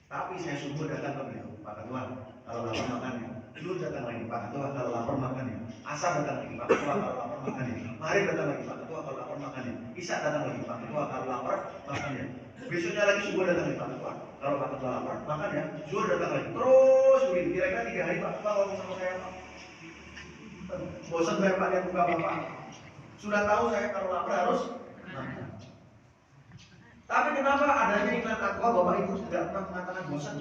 Tapi saya subuh datang ke beliau, Pak Ketua, kalau lapar makan ya. Dulu datang lagi, Pak Ketua, kalau lapar makan ya. Asar datang lagi, Pak Ketua, kalau lapar makan ya. Mari datang lagi, Pak Ketua, kalau lapar makan ya. Isa datang lagi, Pak Ketua, kalau lapar makan ya. Besoknya lagi subuh datang lagi, Pak Ketua, kalau Pak Ketua lapar makan ya. Zuhur datang lagi, terus begini. Kira-kira 3 hari Pak Ketua ngomong sama saya, Pak. Bosan saya Pak, lihat muka Bapak. Sudah tahu saya kalau lapar harus makan. Tapi kenapa adanya iklan aqua Bapak Ibu tidak pernah mengatakan bosan?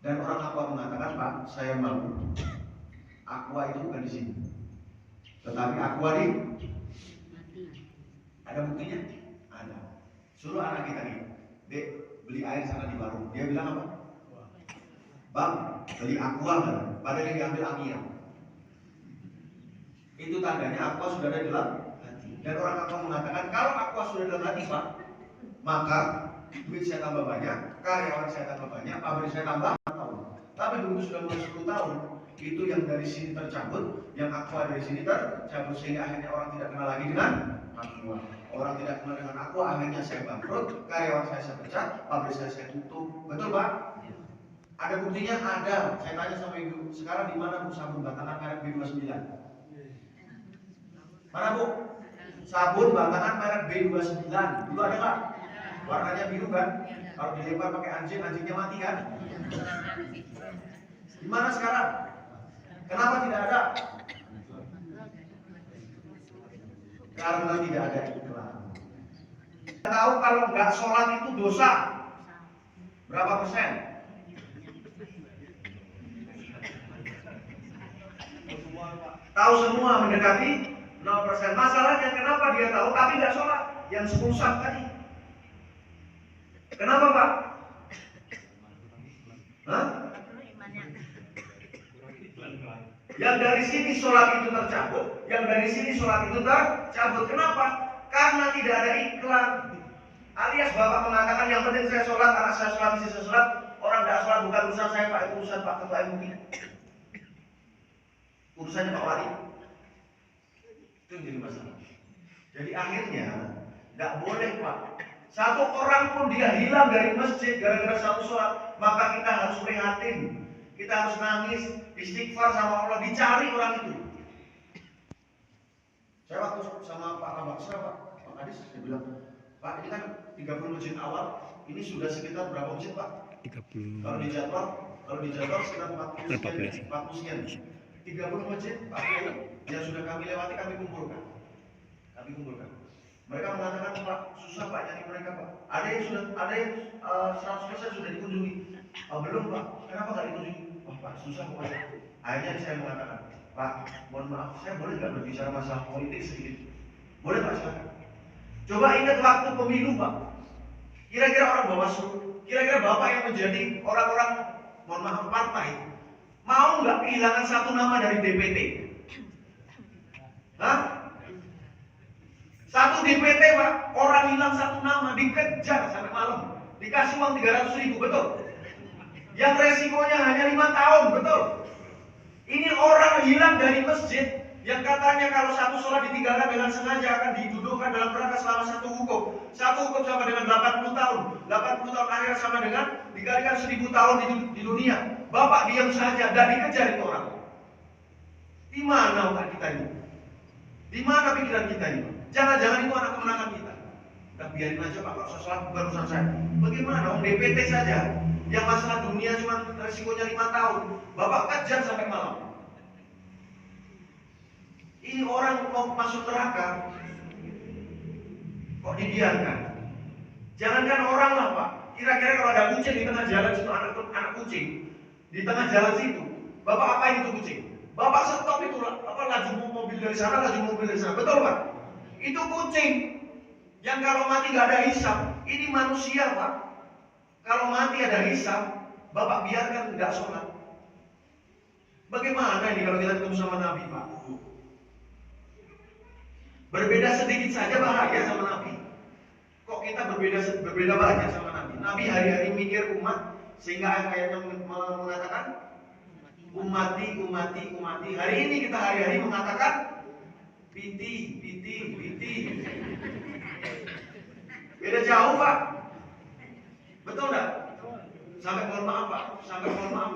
Dan orang aqua mengatakan, Pak, saya malu. Aqua itu bukan di sini, tetapi aqua di ada buktinya? Ada. Suruh anak kita nih, Dek, beli air sana di warung. Dia bilang apa? Bang, beli aqua kan? Padahal yang diambil Amia. Itu tandanya aqua sudah ada di dalam hati. Dan orang aqua mengatakan, kalau aqua sudah dalam hati Pak, maka duit saya tambah banyak, karyawan saya tambah banyak, pabrik saya tambah tahun. Tapi begitu sudah mulai 10 tahun, itu yang dari sini tercabut, yang aqua dari sini tercabut, sehingga akhirnya orang tidak kenal lagi dengan aqua. Orang tidak kenal dengan aqua, akhirnya saya bangkrut, karyawan saya pecat, pabrik saya tutup. Betul Pak? Ada buktinya? Ada. Saya tanya sama ibu, sekarang di mana Bu sabun batangan merek B29? Mana Bu? Sabun batangan merek B29. Dulu ada nggak? Warnanya biru kan? Kalau dilempar pakai anjing, anjingnya mati kan? Di mana sekarang? Kenapa tidak ada? Karena tidak ada iklan. Kita tahu kalau nggak sholat itu dosa. Berapa persen? Tahu semua, mendekati 0%. Masalahnya kenapa dia tahu tapi nggak sholat? Yang 10 sab tadi. Kenapa Pak? Hah? Yang dari sini sholat itu tercabut, yang dari sini sholat itu tercabut. Kenapa? Karena tidak ada iklan. Alias Bapak mengatakan yang penting saya sholat, karena saya sholat, mesti saya sholat. Orang tidak sholat bukan urusan saya Pak, itu urusan Pak Ketua MUI. Urusannya Pak Wali. Itu yang jadi masalah. Jadi akhirnya nggak boleh Pak. Satu orang pun dia hilang dari masjid gara-gara satu sholat, maka kita harus prihatin. Kita harus nangis, istighfar sama Allah, dicari orang itu. Saya waktu sama Pak Kabak, Pak Kadis, dia bilang, Pak ini kan 30 masjid awal, ini sudah sekitar berapa masjid Pak? 30. Kalau di jadwal sekitar 40 sekian. 30 masjid, Pak Kiai, yang sudah kami lewati kami kumpulkan. Mereka mengatakan, Pak, susah Pak nyari mereka Pak. Ada yang 100% sudah dikunjungi. Belum Pak, kenapa nggak dikunjungi? Pak, susah pokoknya. Akhirnya saya mengatakan, Pak, mohon maaf, saya boleh nggak berbicara masalah politik sedikit? Boleh Pak, silakan. Coba ingat waktu pemilu Pak. Kira-kira orang Bawaslu, kira-kira Bapak yang menjadi orang-orang, mohon maaf, partai, mau nggak kehilangan satu nama dari DPT? Hah? Satu DPT Pak, orang hilang satu nama, dikejar sampai malam, dikasih uang 300.000, betul? Yang resikonya hanya 5 tahun, betul? Ini orang hilang dari masjid yang katanya kalau satu sholat ditinggalkan dengan sengaja akan didudukkan dalam neraka selama satu hukum. Satu hukum sama dengan 80 tahun. 80 tahun akhirat sama dengan dikalikan 1000 tahun di dunia. Bapak diam saja, dan dikejar itu orang. Di mana otak kita ini? Di mana pikiran kita ini? Jangan-jangan itu anak kemenangan kita. Dan biarin aja Pak, kalau sholat bukan urusan saya. Bagaimana? DPT saja yang masalah dunia cuma resikonya 5 tahun. Bapak kejar sampai malam. Ini orang mau masuk neraka, kok dibiarkan? Jangankan orang lah Pak. Kira-kira kalau ada kucing di tengah jalan situ, anak kucing di tengah jalan situ, Bapak apain itu kucing? Bapak stop itu laju mobil dari sana, laju mobil dari sana, betul Pak? Itu kucing yang kalau mati nggak ada hisab. Ini manusia Pak. Kalau mati ada hisab, Bapak biarkan nggak sholat. Bagaimana ini kalau kita ketemu sama Nabi Pak? Berbeda sedikit saja bahaya sama Nabi. Kok kita berbeda banyak sama Nabi? Nabi hari-hari mikir umat sehingga ayat-ayatnya mengatakan umati. Hari ini kita hari-hari mengatakan piti. Beda jauh Pak. Betul enggak? Sampai mohon maaf Pak,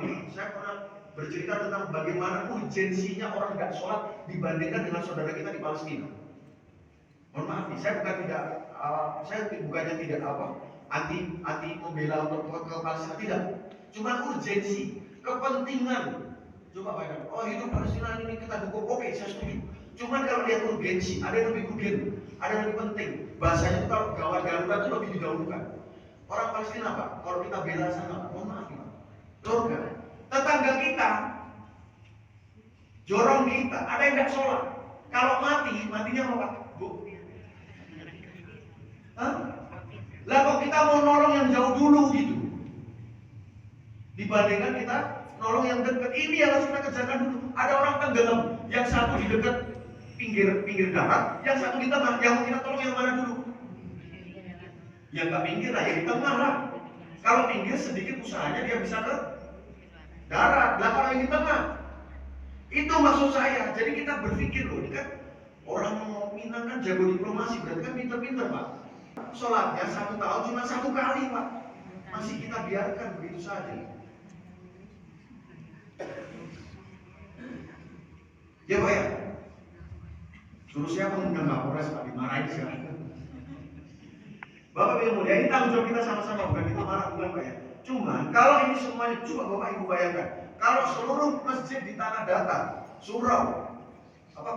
nih. Saya pernah bercerita tentang bagaimana urgensinya orang nggak sholat dibandingkan dengan saudara kita di Palestina. Mohon maaf nih, saya bukannya tidak anti membela untuk ke Palestina, tidak. Cuma urgensi, kepentingan. Coba bayangkan, hidup Palestina ini kita dukung, oke, saya setuju. Cuman kalau lihat urgensi, ada yang lebih urgen, ada yang lebih penting. Bahasanya itu kalau gawat darurat itu lebih didahulukan. Orang Palestina Pak, kalau kita bela sana, mohon maaf Pak, surga. Tetangga kita, jorong kita, ada yang nggak sholat. Kalau matinya apa? Bu. Lah kok kita mau nolong yang jauh dulu gitu, dibandingkan kita nolong yang dekat. Ini yang harus kita kerjakan dulu. Ada orang tenggelam, yang satu di dekat pinggir darat, yang satu di tengah. Yang kita tolong yang mana dulu? Yang nggak pinggir lah, yang di tengah lah. Kalau pinggir sedikit usahanya dia bisa ke darat. Lah kalau yang di tengah, itu maksud saya. Jadi kita berpikir loh, ini kan orang Minang kan jago diplomasi, berarti kan pinter-pinter Pak. Sholatnya 1 tahun cuma 1 kali Pak, masih kita biarkan begitu saja. Ya Pak ya, suruh siapa mengundang Kapolres Pak, dimarahin siapa? Bapak yang mulia, ini tanggung jawab kita sama-sama, bukan kita marah, bukan Pak ya. Cuman kalau ini semuanya, coba Bapak Ibu bayangkan, kalau seluruh masjid di tanah datar, surau,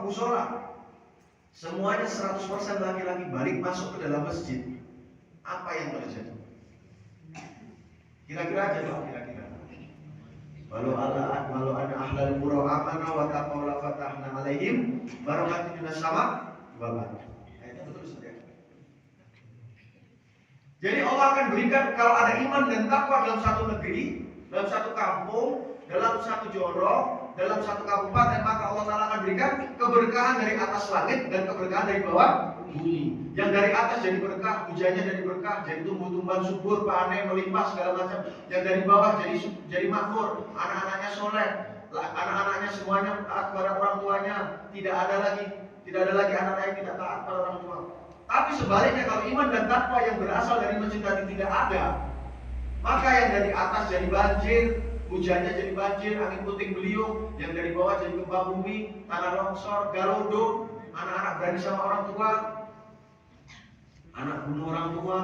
musola, semuanya 100% laki-laki balik masuk ke dalam masjid, apa yang terjadi? Kira-kira aja Pak, kira-kira. Walau ada ahlal qura amana wa taqaw la fatahna alaihim barakatin minas sama wal ardh. Itu betul saja. Jadi Allah akan berikan kalau ada iman dan takwa dalam satu negeri, dalam satu kampung, dalam satu jorong, dalam satu kabupaten, maka Allah Ta'ala akan berikan keberkahan dari atas langit dan keberkahan dari bawah bumi. Yang dari atas jadi berkah, hujannya jadi berkah, jadi tumbuh-tumbuhan subur, panen, melimpah segala macam. Yang dari bawah jadi makmur, anak-anaknya soleh, anak-anaknya semuanya taat kepada orang tuanya, tidak ada lagi anak yang tidak taat pada orang tua. Tapi sebaliknya kalau iman dan takwa yang berasal dari masjid tadi tidak ada, maka yang dari atas jadi banjir, hujannya jadi banjir, angin puting beliung, yang dari bawah jadi gempa bumi, tanah longsor, galodo, anak-anak berani sama orang tua, anak bunuh orang tua,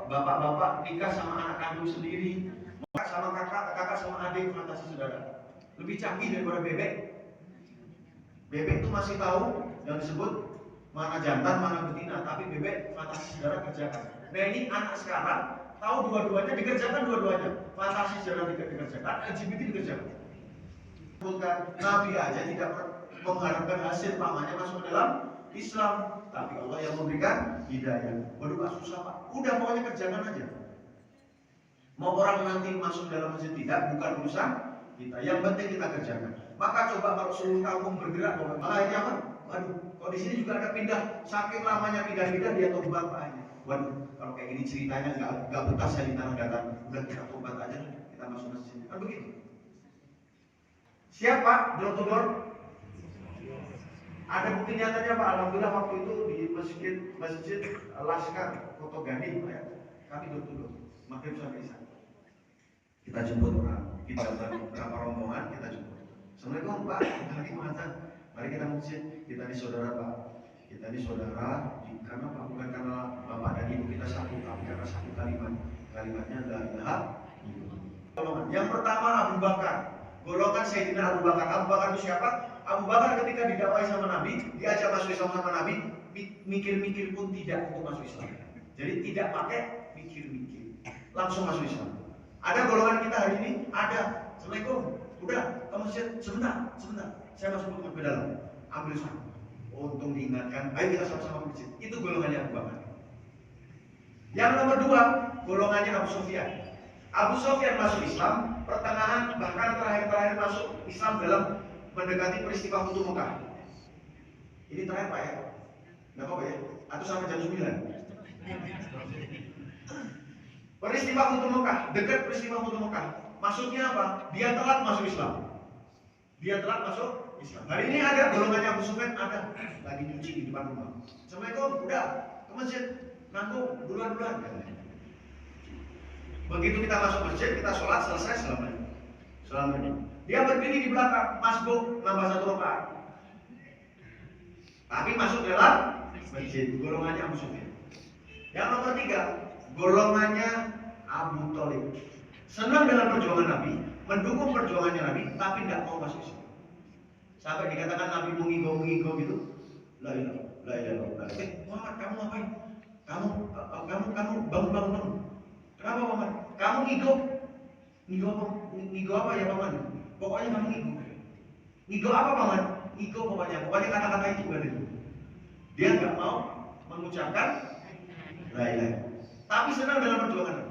bapak-bapak nikah sama anak kandung sendiri, sama kakak sama adik, fantasi saudara. lebih canggih daripada bebek. Bebek itu masih tahu yang disebut mana jantan, mana betina, tapi bebek fantasi saudara kerjakan. Nah ini anak sekarang tahu dua-duanya dikerjakan dua-duanya. Fantasi saudara tidak dikerjakan, LGBT dikerjakan. Bukan Nabi aja tidak mengharapkan hasil pamannya masuk ke dalam Islam, tapi Allah yang memberikan hidayah. Waduh Pak susah Pak, udah pokoknya kerjakan aja. Mau orang nanti masuk dalam masjid tidak, bukan urusan kita. Yang penting kita kerjakan. Maka coba kalau seluruh kampung bergerak, malah ini apa? Waduh, kalau di sini juga ada pindah. Saking lamanya pindah-pindah dia tobat Pak aja. Waduh, kalau kayak gini ceritanya nggak betah saya di tanah datar. Udah kita tobat aja, kita masuk masjid. Kan begitu. Siapa? Door to door? Ada bukti nyatanya Pak. Alhamdulillah waktu itu di masjid Laskar Koto Gandhi Pak ya. Kami door to door. Maghrib sampai isya. Kita jemput orang, kita berapa rombongan kita jemput. Assalamualaikum Pak, hari mana? Mari kita masjid, kita ini saudara Pak. Kita ini saudara, karena Pak bukan karena Bapak dan Ibu kita satu, tapi karena satu kalimat. Kalimatnya adalah ilaha illallah. Yang pertama Abu Bakar. Golongan Sayyidina Abu Bakar. Abu Bakar itu siapa? Abu Bakar ketika didakwai sama Nabi, diajak masuk Islam sama Nabi, mikir-mikir pun tidak untuk masuk Islam. Jadi tidak pakai mikir-mikir, langsung masuk Islam. Ada golongan kita hari ini? Ada. Assalamualaikum. Udah, kamu sebentar. Saya masuk ke dalam. Ambil sama. Untung diingatkan. Ayo kita sama-sama ke masjid. Itu golongannya Abu Bakar. Yang nomor dua, golongannya Abu Sufyan. Abu Sufyan masuk Islam, pertengahan bahkan terakhir masuk Islam dalam mendekati peristiwa Futuh Mekah. Ini terakhir Pak ya? Nggak apa-apa ya? Atau sampai jam 9? Peristiwa Futuh Mekah, dekat peristiwa Futuh Mekah. Maksudnya apa? Dia telat masuk Islam. Hari ini ada golongannya Abu Sufyan, ada lagi nyuci di depan rumah. Assalamualaikum, udah ke masjid, nanggung duluan. Begitu kita masuk masjid, kita sholat selesai Assalamualaikum. Dia berdiri di belakang, masbuk nambah 1 rakaat. Tapi masuk dalam masjid, golongannya Abu Sufyan. Yang nomor 3, golongannya Abu Thalib. Senang dengan perjuangan Nabi, mendukung perjuangannya Nabi, tapi tidak mau masuk Islam. Sampai dikatakan Nabi mengigo gitu. La ilaha. Muhammad, kamu ngapain? Kamu bangun. Kenapa Muhammad? Kamu ngigo apa ya Paman? Pokoknya kamu ngigo. Ngigo apa Paman? Ngigo pokoknya kata-kata itu bukan itu. Dia nggak mau mengucapkan la ilaha. Tapi senang dalam perjuangan.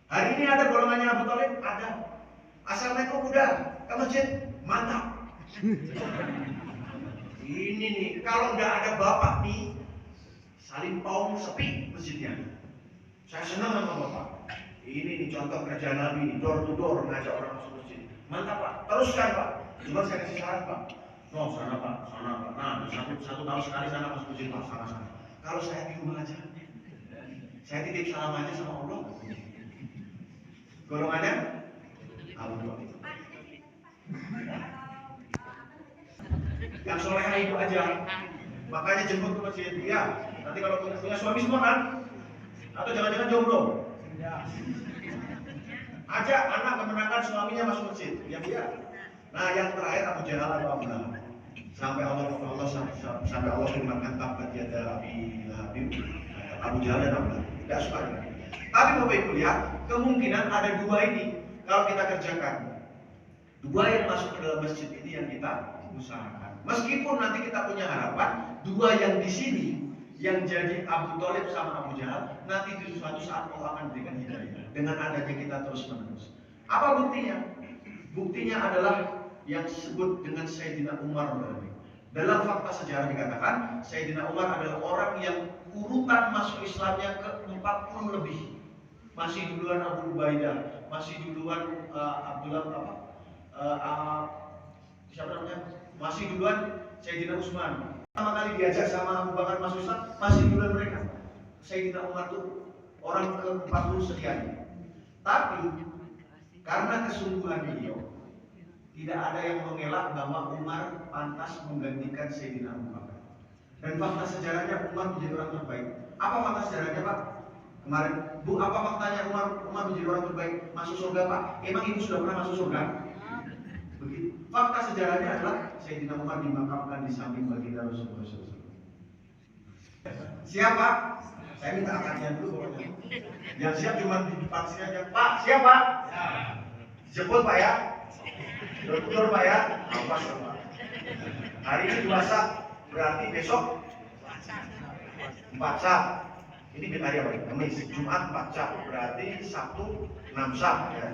Hari ini ada golongannya Abu Thalib, ada. Assalamualaikum udah, ke masjid, mantap. Ini nih, kalau nggak ada bapak nih, saling paung sepi masjidnya. Saya senang sama bapak. Ini nih contoh kerja Nabi, door to door ngajak orang masuk masjid. Mantap Pak, teruskan Pak. Cuma saya kasih saran Pak. No, sana Pak. Nah, satu tahun sekali sana masuk masjid Pak, sana. Kalau saya di rumah aja, saya titip salam aja sama Allah. Golongannya Abu Thalib. Yang solehah itu aja. Makanya jemput ke masjid. Ya, nanti kalau punya suami semua kan? Atau jangan-jangan jomblo? Ajak anak kemenangan suaminya masuk masjid. Ya. Nah, yang terakhir Abu Jahal atau Abu Lahab. Sampai Allah firmankan tabat yada Abi Lahab. Abu Jahal dan Abu Lahab. Tidak suka dengan. Tapi Bapak Ibu lihat, kemungkinan ada 2 ini kalau kita kerjakan. 2 yang masuk ke dalam masjid ini yang kita usahakan. Meskipun nanti kita punya harapan 2 yang di sini yang jadi Abu Thalib sama Abu Jahal, nanti di suatu saat Allah akan berikan hidayah dengan adanya kita terus-menerus. Apa buktinya? Buktinya adalah yang disebut dengan Sayyidina Umar. Dalam fakta sejarah dikatakan Sayyidina Umar adalah orang yang urutan masuk Islamnya ke 40 lebih. Masih duluan Abu Ubaidah, masih duluan Abdullah siapa namanya? Masih duluan Sayyidina Utsman. Pertama kali diajak sama Abu Bakar masuk Islam, masih duluan mereka. Sayyidina Umar itu orang ke-40 sekian. Tapi karena kesungguhan beliau, tidak ada yang mengelak bahwa Umar pantas menggantikan Sayyidina Abu Bakar. Dan fakta sejarahnya Umar menjadi orang terbaik. Apa fakta sejarahnya Pak? Kemarin, Bu, apa faktanya Umar menjadi orang terbaik masuk surga Pak? Emang ibu sudah pernah masuk surga? Begitu. Fakta sejarahnya adalah Sayyidina Umar dimakamkan di samping baginda Rasulullah SAW. Siapa? Saya minta akadnya dulu pokoknya. Yang siap cuma di depan sini aja. Pak, siap Pak? Jemput Pak ya? Betul Pak ya? Awas Pak. Hari ini 2 Sab, berarti besok 4 Sab. Ini di hari apa? Kamis. Jumat 4 Sab, berarti Sabtu 6 Sab ya.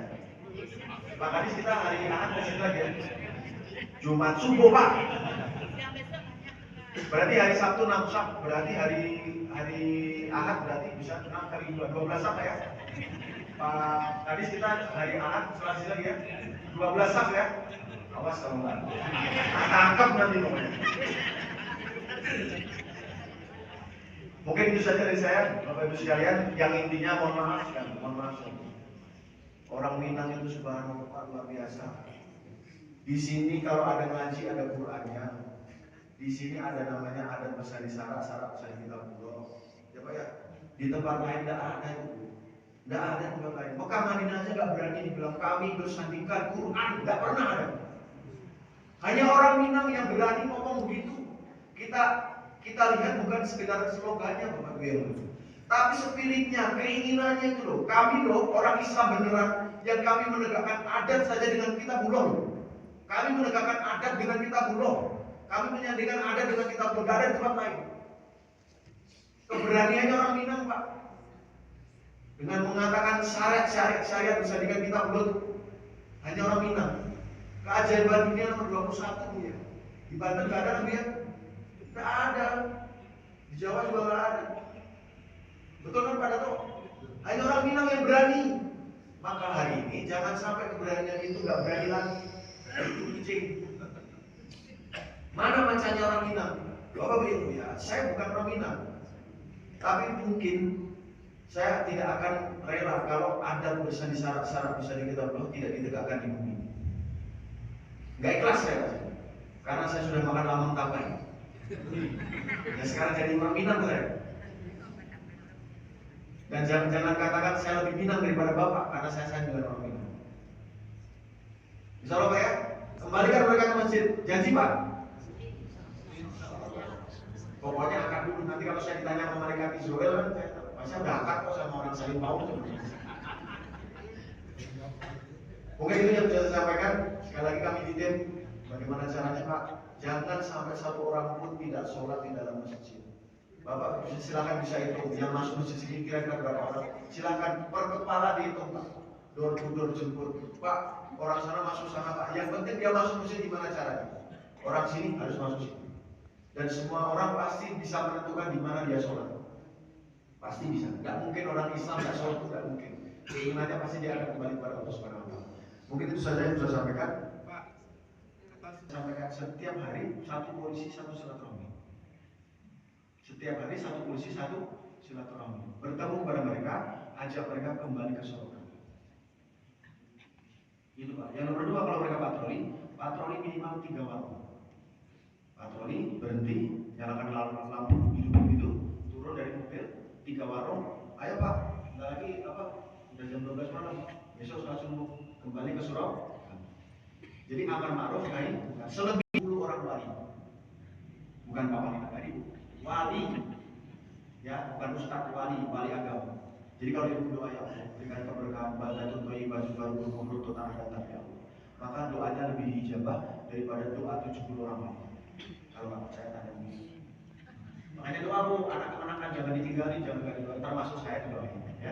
Pak Kadis kita hari Ahad masih lagi ya. Jumat subuh Pak. Berarti hari Sabtu 6 Sab, berarti hari Ahad berarti bisa 6 kali 12 Sab ya. Pak Kadis kita hari Ahad selesai lagi ya. 12 Sab ya. Awas kalau enggak. Tangkap nanti pokoknya. Mungkin itu saja dari saya, Bapak Ibu sekalian. Yang intinya mohon maaf. Orang Minang itu subhanallah luar biasa. Di sini kalau ada ngaji ada Qur'annya. Di sini ada namanya adat besar di syarat besar kita pulau. Ya Pak ya. Di tempat lain tidak ada itu. Tidak ada tempat lain. Mekah Madinah aja nggak berani dibilang kami bersandingkan Quran, nggak pernah ada. Hanya orang Minang yang berani ngomong begitu. Kita lihat bukan sekedar slogannya Bapak Ibu, tapi spiritnya, keinginannya itu loh. Kami loh orang Islam beneran yang kami menegakkan adat saja dengan kitab ulul. Kami menegakkan adat dengan kitab ulul. Kami menyandingkan adat dengan kitab ulul. Gak ada di tempat lain. Keberaniannya orang Minang Pak. Dengan mengatakan syariat bersandingkan kitab ulul. Hanya orang Minang. Keajaiban dunia nomor 21 ya. Di Banten gak ada ya. Tidak ada. Di Jawa juga nggak ada. Betul kan Pak Dato? Hanya orang Minang yang berani. Maka hari ini jangan sampai keberanian itu nggak berani lagi. Itu kucing. Mana macamnya orang Minang? Bapak Ibu ya, saya bukan orang Minang. Tapi mungkin saya tidak akan rela kalau adat bersandi syarat bisa diketahui tidak ditegakkan di bumi. Nggak ikhlas saya, karena saya sudah makan lamang tambahan. Ya sekarang jadi orang Minang saya. Dan jangan katakan saya lebih Minang daripada Bapak, karena saya sayang dengan orang Minang. Insya Allah Pak ya, kembalikan mereka ke masjid. Janji Pak. Pokoknya akad dulu, nanti kalau saya ditanya sama mereka Israel kan, saya udah akad kok sama orang saling mau. Mungkin itu yang bisa saya sampaikan. Sekali lagi kami titip, bagaimana caranya Pak? Jangan sampai satu orang pun tidak sholat di dalam masjid. Bapak silakan bisa hitung yang masuk masjid ini kira-kira berapa orang. Silakan per kepala dihitung Pak. Door to door jemput. Pak, orang sana masuk sana Pak. Yang penting dia masuk masjid gimana caranya? Orang sini harus masuk sini. Dan semua orang pasti bisa menentukan di mana dia sholat. Pasti bisa. Gak mungkin orang Islam gak sholat itu gak mungkin. Keinginannya pasti dia akan kembali kepada Allah Subhanahu wa Ta'ala. Mungkin itu saja yang saya sampaikan. Sampaikan setiap hari satu polisi satu silaturahmi. Setiap hari satu polisi satu silaturahmi. Bertemu kepada mereka, ajak mereka kembali ke surga. Itu Pak. Yang nomor 2 kalau mereka patroli minimal 3 waktu. Patroli berhenti, nyalakan lampu biru itu, turun dari mobil, 3 warung. Ayo Pak, nggak lagi apa? Udah jam 12 malam. Besok langsung kembali ke surau. Jadi amar ma'ruf nahi munkar. Selebih 10 orang wali. Bukan Pak Wali tadi, wali. Ya, bukan ustaz, wali agama. Jadi kalau ibu doa ya Allah, berikan keberkahan baldatun thayyibah baru menurut tanah dan tanah ya Allah. Maka doanya lebih dijabah daripada doa 70 orang wali. Kalau nggak percaya tanya begitu. Makanya doa bu, anak-anak jangan ditinggalin, jangan ditinggalin. Termasuk saya doain ya.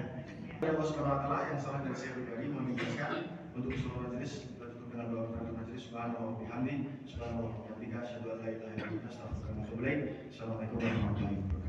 Allah Subhanahu wa Ta'ala yang salah dari saya pribadi mengingatkan untuk seluruh majelis dengan doa kepada majelis subhanahu wa bihamdi subhanahu wa ta'ala asyhadu an la ilaha illallah astaghfiruka wa atubu ilaik. Assalamualaikum warahmatullahi wabarakatuh.